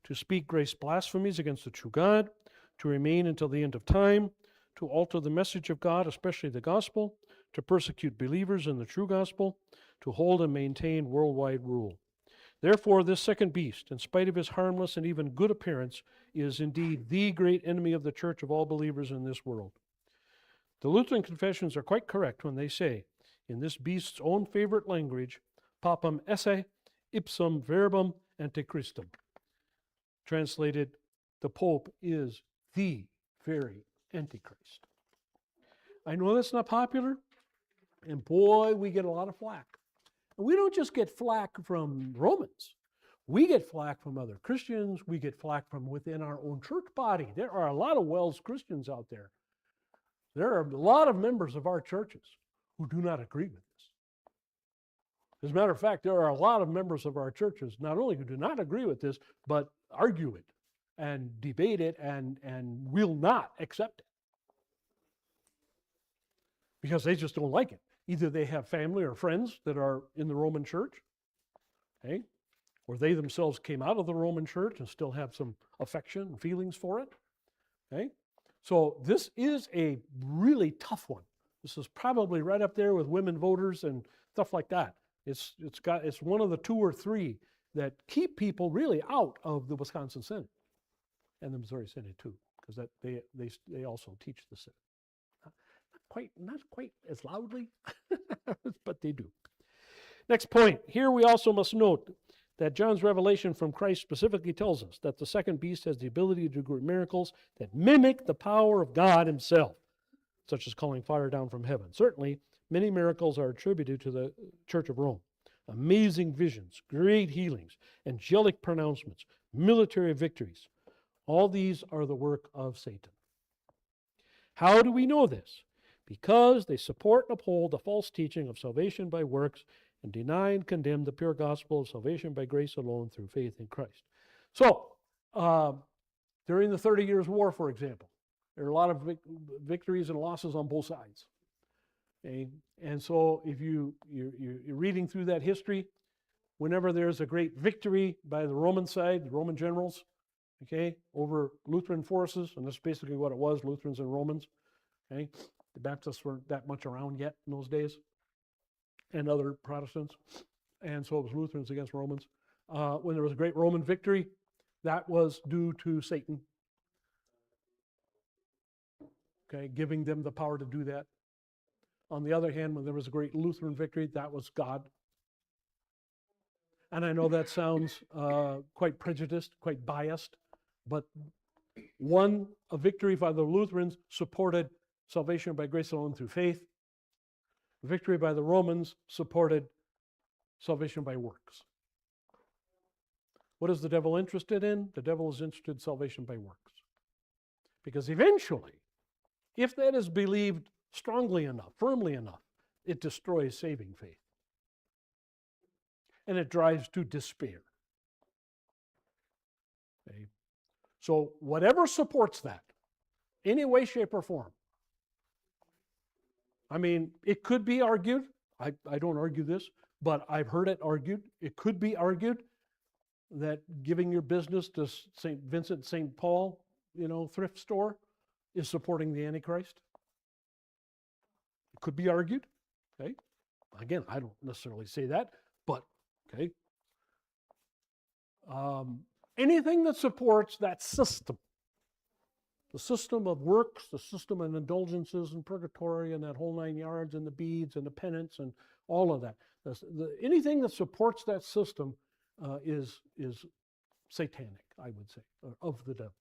B: to speak gross blasphemies against the true God, to remain until the end of time, to alter the message of God, especially the gospel, to persecute believers in the true gospel, to hold and maintain worldwide rule. Therefore, this second beast, in spite of his harmless and even good appearance, is indeed the great enemy of the church of all believers in this world. The Lutheran confessions are quite correct when they say, in this beast's own favorite language, papam esse ipsum verbum antichristum. Translated, the Pope is the very Antichrist. I know that's not popular, and boy, we get a lot of flack. And we don't just get flack from Romans. We get flack from other Christians. We get flack from within our own church body. There are a lot of WELS Christians out there. There are a lot of members of our churches who do not agree with this. As a matter of fact, there are a lot of members of our churches not only who do not agree with this, but argue it and debate it and will not accept it. Because they just don't like it. Either they have family or friends that are in the Roman church, okay? Or they themselves came out of the Roman church and still have some affection and feelings for it, okay? So this is a really tough one. This is probably right up there with women voters and stuff like that. It's one of the 2 or 3 that keep people really out of the Wisconsin Synod and the Missouri Synod too, because that they also teach the Synod. Not quite as loudly, but they do. Next point. Here we also must note that John's revelation from Christ specifically tells us that the second beast has the ability to do great miracles that mimic the power of God himself, such as calling fire down from heaven. Certainly, many miracles are attributed to the Church of Rome. Amazing visions, great healings, angelic pronouncements, military victories. All these are the work of Satan. How do we know this? Because they support and uphold the false teaching of salvation by works and deny and condemn the pure gospel of salvation by grace alone through faith in Christ. So, during the 30 Years' War, for example, there are a lot of victories and losses on both sides. Okay? And so if you're reading through that history, whenever there's a great victory by the Roman side, the Roman generals, okay, over Lutheran forces, and that's basically what it was, Lutherans and Romans, okay? The Baptists weren't that much around yet in those days, and other Protestants. And so it was Lutherans against Romans. When there was a great Roman victory, that was due to Satan, okay, giving them the power to do that. On the other hand, when there was a great Lutheran victory, that was God. And I know that sounds quite prejudiced, quite biased, but a victory by the Lutherans supported salvation by grace alone through faith. Victory by the Romans supported salvation by works. What is the devil interested in? The devil is interested in salvation by works. Because eventually, if that is believed strongly enough, firmly enough, it destroys saving faith. And it drives to despair. Okay? So whatever supports that, any way, shape, or form. I mean, it could be argued, I don't argue this, but I've heard it argued, it could be argued that giving your business to St. Vincent St. Paul, thrift store is supporting the Antichrist. It could be argued, okay? Again, I don't necessarily say that, but, okay. Anything that supports that system, the system of works, the system of indulgences and purgatory and that whole 9 yards and the beads and the penance and all of that. Anything that supports that system is satanic, I would say, or of the devil,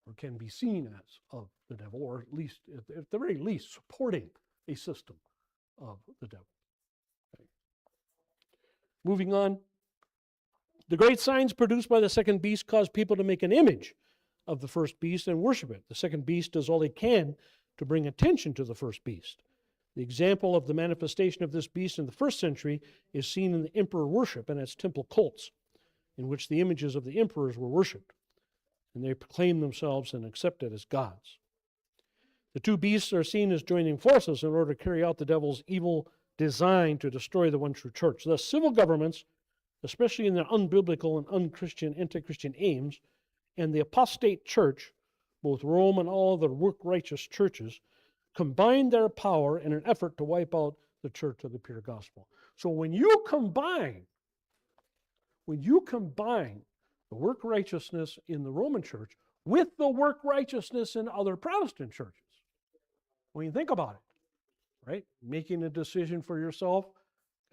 B: or can be seen as of the devil, or at least, at the very least, supporting a system of the devil. Okay. Moving on. The great signs produced by the second beast cause people to make an image of the first beast and worship it. The second beast does all it can to bring attention to the first beast. The example of the manifestation of this beast in the first century is seen in the emperor worship and its temple cults, in which the images of the emperors were worshipped, and they proclaim themselves and accepted as gods. The two beasts are seen as joining forces in order to carry out the devil's evil design to destroy the one true church. Thus, civil governments, especially in their unbiblical and unchristian, anti-Christian aims, and the apostate church, both Rome and all other work-righteous churches, combine their power in an effort to wipe out the church of the pure gospel. So when you combine the work righteousness in the Roman church with the work righteousness in other Protestant churches, when you think about it, right? Making a decision for yourself,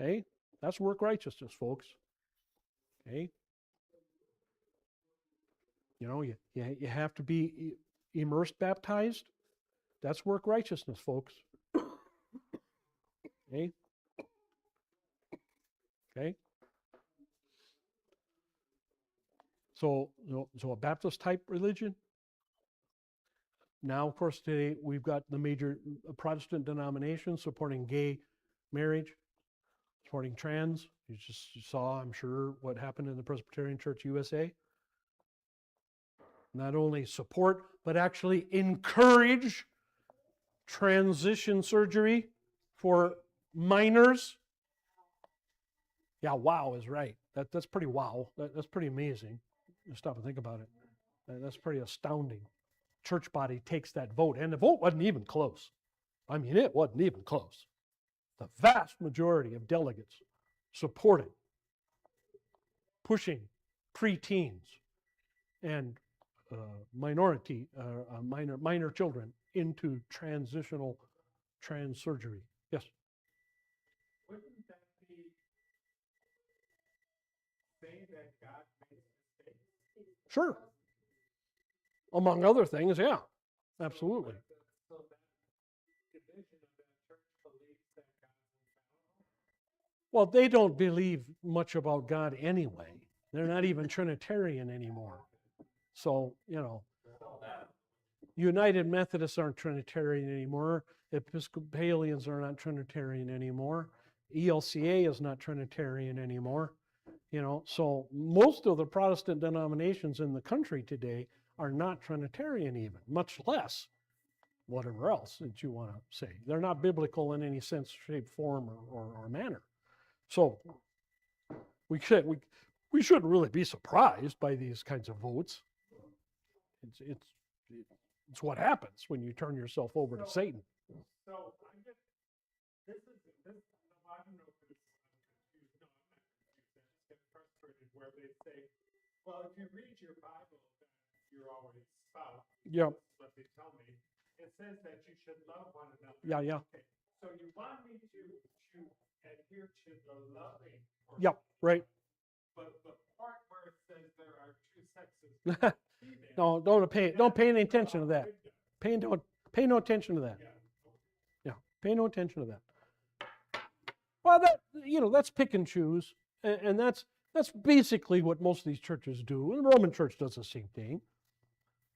B: okay? That's work righteousness, folks. Okay? You have to be immersed, baptized. That's work righteousness, folks. Okay? Okay? So a Baptist type religion. Now, of course, today we've got the major Protestant denominations supporting gay marriage, supporting trans. You saw, I'm sure, what happened in the Presbyterian Church USA. Not only support, but actually encourage transition surgery for minors. Yeah, wow is right. That's pretty wow. That's pretty amazing. You stop and think about it. That's pretty astounding. Church body takes that vote, and the vote wasn't even close. I mean, it wasn't even close. The vast majority of delegates supported pushing preteens and minor children into transitional trans surgery. Yes?
A: Wouldn't that be saying that God makes mistakes?
B: Sure. Among other things, yeah. Absolutely.
A: So that division of that church believes that God is infallible?
B: Well, they don't believe much about God anyway. They're not even Trinitarian anymore. So, United Methodists aren't Trinitarian anymore. Episcopalians are not Trinitarian anymore. ELCA is not Trinitarian anymore. So most of the Protestant denominations in the country today are not Trinitarian even, much less whatever else that you want to say. They're not biblical in any sense, shape, form, or manner. So we shouldn't really be surprised by these kinds of votes. It's what happens when you turn yourself over to Satan.
A: So I guess this I don't know if it's confused. No, I'm not confused. I just get frustrated where they say, well, if you read your Bible that you're always spouse,
B: Yeah.
A: that's what they tell me. It says that you should love one another.
B: Yeah.
A: Okay. So you want me to adhere to the loving portion.
B: Yeah, right.
A: But the part where it says there are two sexes,
B: No, don't pay any attention to that. Pay no attention to that. Yeah, pay no attention to that. Well, that's pick and choose, and that's That's basically what most of these churches do. And the Roman Church does the same thing.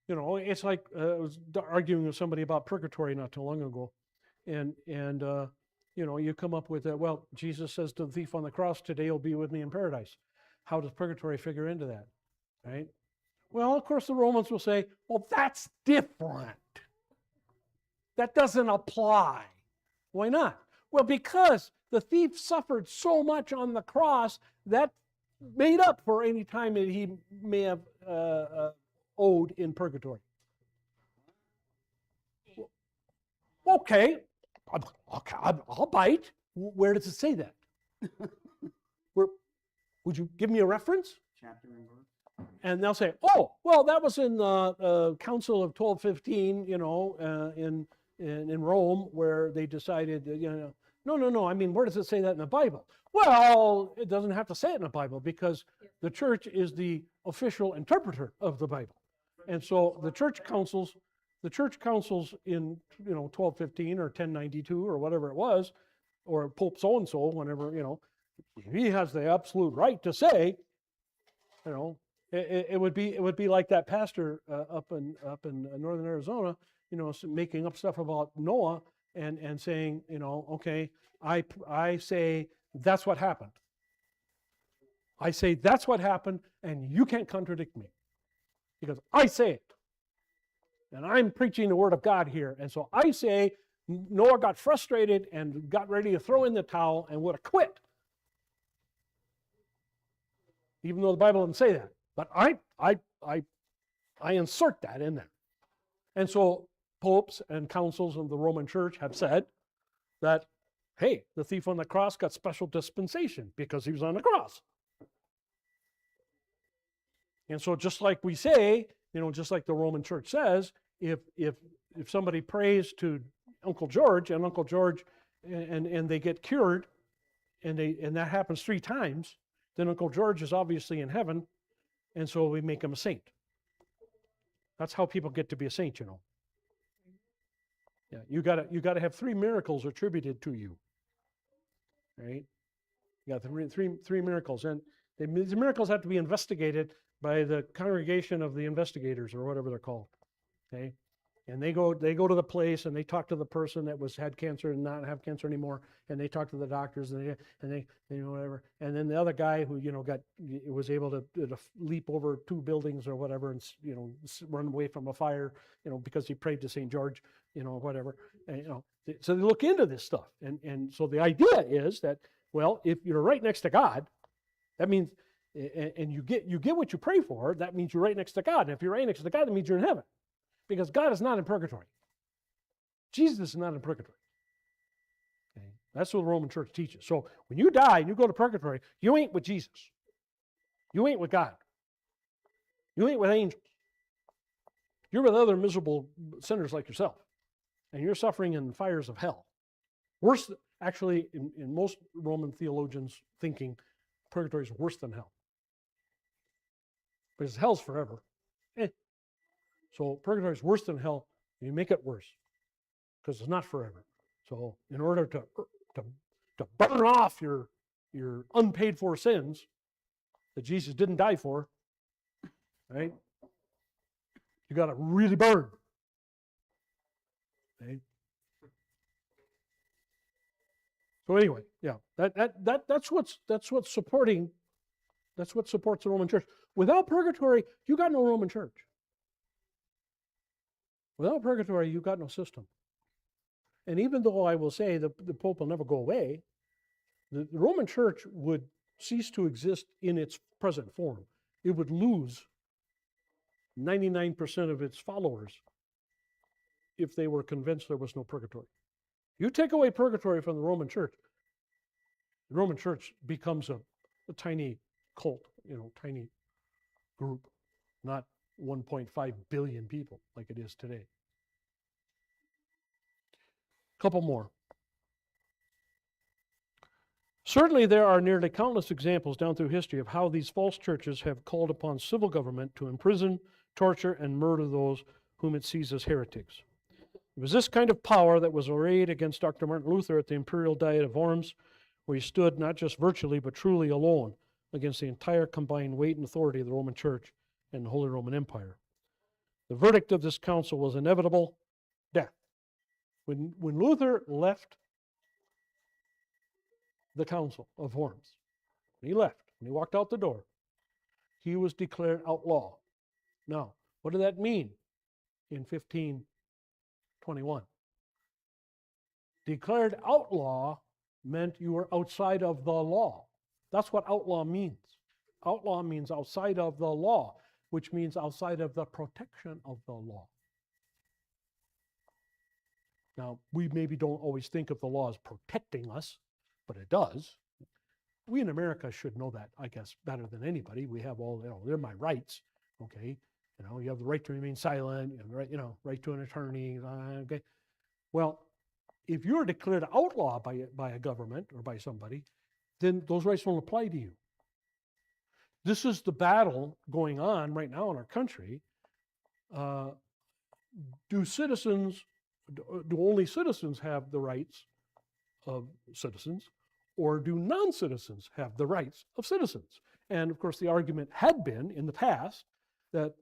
B: You know, it's like I was arguing with somebody about purgatory not too long ago, and you know, you come up with that. Well, Jesus says to the thief on the cross, "Today you'll be with me in paradise." How does purgatory figure into that, right? Well, of course, the Romans will say, "Well, that's different. That doesn't apply." Why not? Well, because the thief suffered so much on the cross that made up for any time that he may have owed in purgatory. Okay, I'll bite. Where does it say that? Would you give me a reference?
C: Chapter and verse.
B: And they'll say, "Oh, well, that was in the Council of 1215, you know, in Rome, where they decided, you know." No. I mean, where does it say that in the Bible? Well, it doesn't have to say it in the Bible because the church is the official interpreter of the Bible, and so the church councils in 1215 or 1092 or whatever it was, or Pope so and so, whenever he has the absolute right to say, it would be like that pastor up in northern Arizona, making up stuff about Noah. And saying, okay, I say that's what happened. I say that's what happened, and you can't contradict me because I say it. And I'm preaching the word of God here. And so I say Noah got frustrated and got ready to throw in the towel and would have quit. Even though the Bible doesn't say that. But I insert that in there. And so popes and councils of the Roman Church have said that, hey, the thief on the cross got special dispensation because he was on the cross. And so just like we say, just like the Roman Church says, if somebody prays to Uncle George and Uncle George and they get cured and that happens 3 times, then Uncle George is obviously in heaven, and so we make him a saint. That's how people get to be a saint, Yeah, you gotta have 3 miracles attributed to you, right? You got three miracles, and these miracles have to be investigated by the congregation of the investigators or whatever they're called. Okay, and they go to the place and they talk to the person that had cancer and not have cancer anymore, and they talk to the doctors and they whatever, and then the other guy who was able to leap over 2 buildings or whatever and run away from a fire because he prayed to St. George whatever, and, so they look into this stuff, and so the idea is that, well, if you're right next to God, that means, and you get what you pray for, that means you're right next to God, and if you're right next to God, that means you're in heaven. Because God is not in purgatory. Jesus is not in purgatory. Okay? That's what the Roman Church teaches. So when you die and you go to purgatory, you ain't with Jesus. You ain't with God. You ain't with angels. You're with other miserable sinners like yourself. And you're suffering in the fires of hell. Worse, actually, in most Roman theologians' thinking, purgatory is worse than hell. Because hell's forever. So purgatory is worse than hell. You make it worse because it's not forever. So in order to burn off your unpaid for sins that Jesus didn't die for, right? You got to really burn. Okay? So anyway, yeah, that's what supports the Roman Church. Without purgatory, you got no Roman Church. Without purgatory, you've got no system. And even though I will say the Pope will never go away, the Roman Church would cease to exist in its present form. It would lose 99% of its followers if they were convinced there was no purgatory. You take away purgatory from the Roman Church becomes a tiny cult, tiny group, not 1.5 billion people like it is today. A couple more. Certainly there are nearly countless examples down through history of how these false churches have called upon civil government to imprison, torture, and murder those whom it sees as heretics. It was this kind of power that was arrayed against Dr. Martin Luther at the Imperial Diet of Worms, where he stood not just virtually but truly alone against the entire combined weight and authority of the Roman Church and the Holy Roman Empire. The verdict of this council was inevitable death. When Luther left the Council of Worms, when he walked out the door, he was declared outlaw. Now, what did that mean in 1521? Declared outlaw meant you were outside of the law. That's what outlaw means. Outlaw means outside of the law, which means outside of the protection of the law. Now, we maybe don't always think of the law as protecting us, but it does. We in America should know that, I guess, better than anybody. We have all, they're my rights, okay? You have the right to remain silent, you have the right, right to an attorney, okay? Well, if you're declared outlaw by a government or by somebody, then those rights don't apply to you. This is the battle going on right now in our country. Do only citizens have the rights of citizens, or do non-citizens have the rights of citizens? And of course, the argument had been in the past that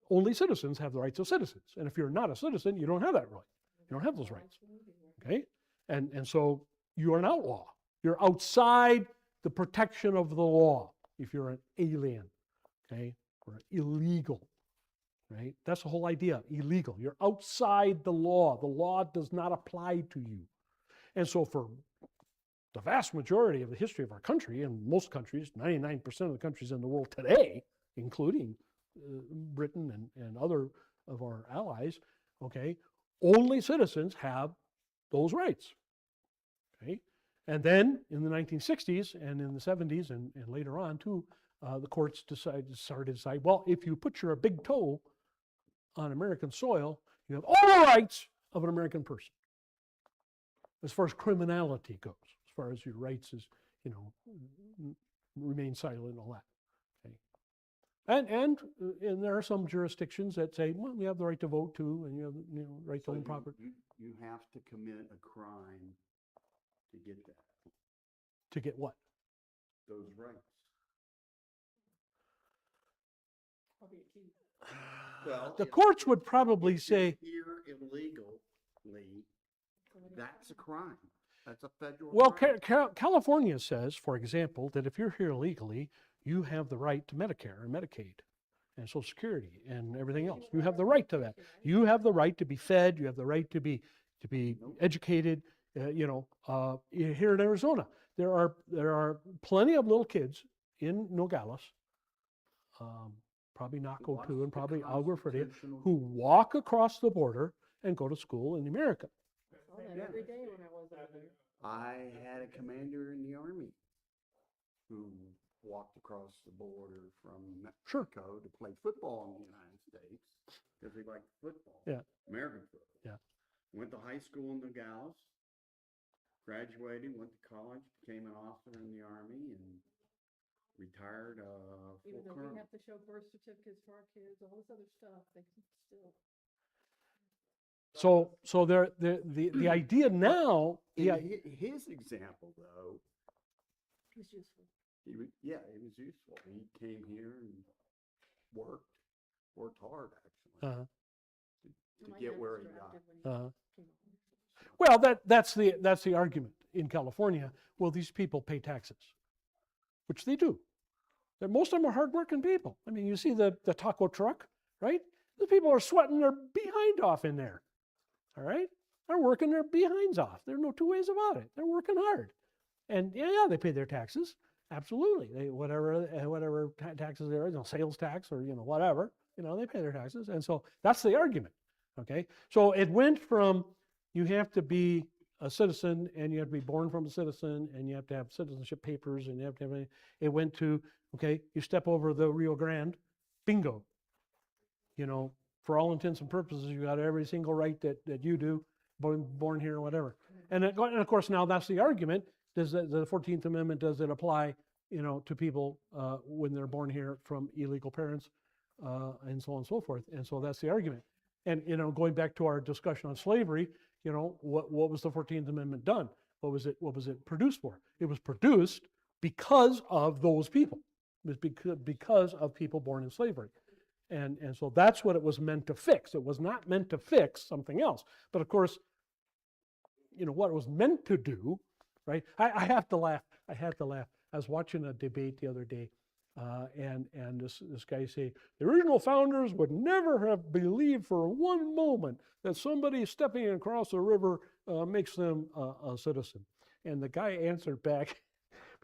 B: only citizens have the rights of citizens. And if you're not a citizen, you don't have that right. You don't have those rights. Okay? And so you are an outlaw. You're outside the protection of the law if you're an alien, okay, or illegal, right? That's the whole idea, illegal. You're outside the law. The law does not apply to you. And so for the vast majority of the history of our country, and most countries, 99% of the countries in the world today, including Britain and other of our allies, okay, only citizens have those rights, okay? And then in the 1960s and in the 70s and later on too, the courts started to decide, well, if you put your big toe on American soil, you have all the rights of an American person. As far as criminality goes, as far as your rights as, remain silent and all that. Okay. And there are some jurisdictions that say, well, you have the right to vote too, and you have right to own property.
C: You have to commit a crime to get that.
B: To get what?
C: Those rights. Well,
B: the courts would probably say,
C: here illegally, that's a crime. That's a federal
B: well,
C: crime.
B: California says, for example, that if you're here illegally, you have the right to Medicare and Medicaid and Social Security and everything else. You have the right to that. You have the right to be fed. You have the right to be educated. Here in Arizona, there are plenty of little kids in Nogales, probably Naco too, and probably Agua Fria, who walk across the border and go to school in America.
D: I saw that every day when I was out there.
C: I had a commander in the Army who walked across the border from Mexico to play football in the United States because he liked football.
B: Yeah.
C: American football.
B: Yeah.
C: Went to high school in Nogales, graduated, went to college, became an officer in the Army, and retired
D: Even
C: full
D: though
C: colonel.
D: we have to show birth certificates for our kids, all this other stuff, they can still.
B: So the idea now,
C: His example, though,
D: It's useful.
C: it was useful. He came here and worked hard, actually, to
D: My
C: get
D: dad
C: where
D: was
C: he got.
D: drafted when he came over.
B: well, that's the argument in California. Well, these people pay taxes, which they do. Most of them are hardworking people. I mean, you see the taco truck, right? The people are sweating their behind off in there. All right? They're working their behinds off. There's no two ways about it. They're working hard. And yeah, they pay their taxes. Absolutely. They whatever taxes there is, sales tax or whatever, they pay their taxes. And so that's the argument. Okay? So it went from you have to be a citizen and you have to be born from a citizen and you have to have citizenship papers and you have to have it went to, okay, you step over the Rio Grande, bingo. For all intents and purposes, you got every single right that you do, born here or whatever. And of course, now that's the argument. Does the 14th Amendment, does it apply, to people when they're born here from illegal parents and so on and so forth? And so that's the argument. And, going back to our discussion on slavery, what was the 14th Amendment done? What was it produced for? It was produced because of those people. was because of people born in slavery. And so that's what it was meant to fix. It was not meant to fix something else. But of course, what it was meant to do, right? I have to laugh. I had to laugh. I was watching a debate the other day, and this guy say, the original founders would never have believed for one moment that somebody stepping across the river makes them a citizen. And the guy answered back,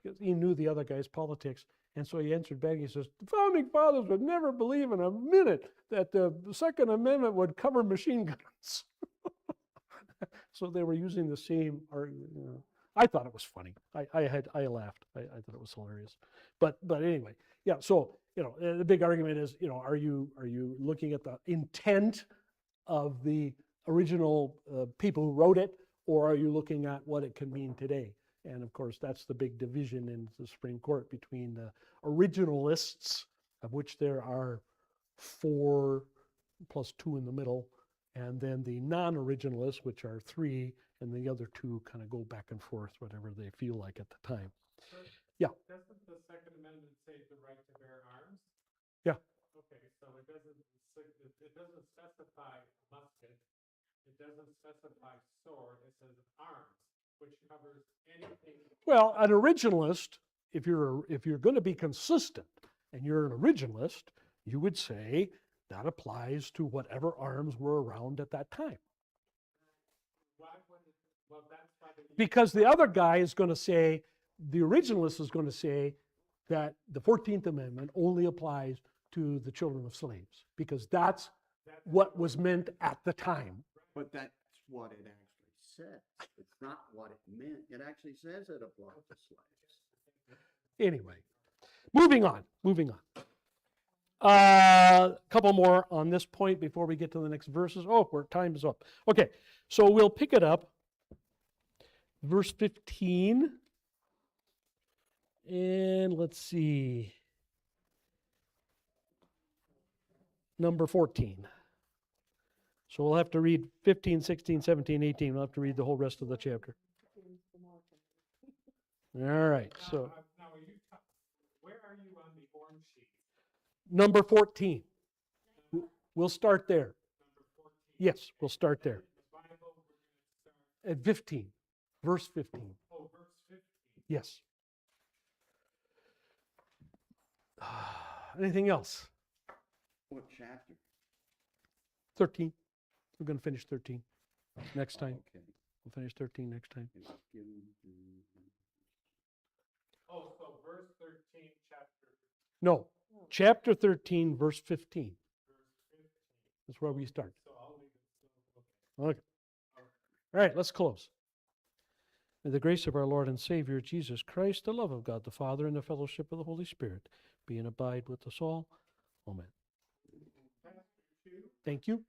B: because he knew the other guy's politics, and so he answered back, he says, the founding fathers would never believe in a minute that the Second Amendment would cover machine guns. So they were using the same argument. I thought it was funny. I laughed. I thought it was hilarious. But anyway, yeah. So the big argument is, are you looking at the intent of the original people who wrote it, or are you looking at what it can mean today? And of course, that's the big division in the Supreme Court between the originalists, of which there are 4 plus 2 in the middle, and then the non-originalists, which are 3, and the other 2 kind of go back and forth, whatever they feel like at the time. Yeah.
A: Doesn't the Second Amendment say the right to bear arms?
B: Yeah.
A: Okay, so it doesn't specify musket. It doesn't specify sword. It says arms, which covers anything.
B: Well, an originalist, if you're going to be consistent and you're an originalist, you would say that applies to whatever arms were around at that time.
A: Why would it? Well, that's why
B: Because the other guy is going to say, the originalist is going to say that the 14th Amendment only applies to the children of slaves, because that's what was meant at the time.
C: But that's what it actually says. It's not what it meant. It actually says it applies to slaves.
B: Anyway, moving on. A couple more on this point before we get to the next verses. Time is up. Okay, so we'll pick it up. Verse 15. And let's see. Number 14. So we'll have to read 15, 16, 17, 18. We'll have to read the whole rest of the chapter. All right, so.
A: Now where are you on the orange sheet?
B: Number 14. We'll start there.
A: Number 14.
B: Yes, we'll start there.
A: The Bible, we're going to start.
B: At 15. Verse 15.
A: Oh, verse 15.
B: Yes. Anything else?
C: What chapter?
B: 13. We're going to finish 13 next time.
C: Okay.
B: We'll finish 13 next time.
C: It's given to-
A: Oh, so verse 13, chapter
B: No, chapter 13, verse 15
A: verse 15.
B: is where we start.
A: So I'll leave it. Okay.
B: Okay. All right, let's close. May the grace of our Lord and Savior Jesus Christ, the love of God the Father, and the fellowship of the Holy Spirit be and abide with us all. Amen.
A: Pastor 2.
B: Thank you.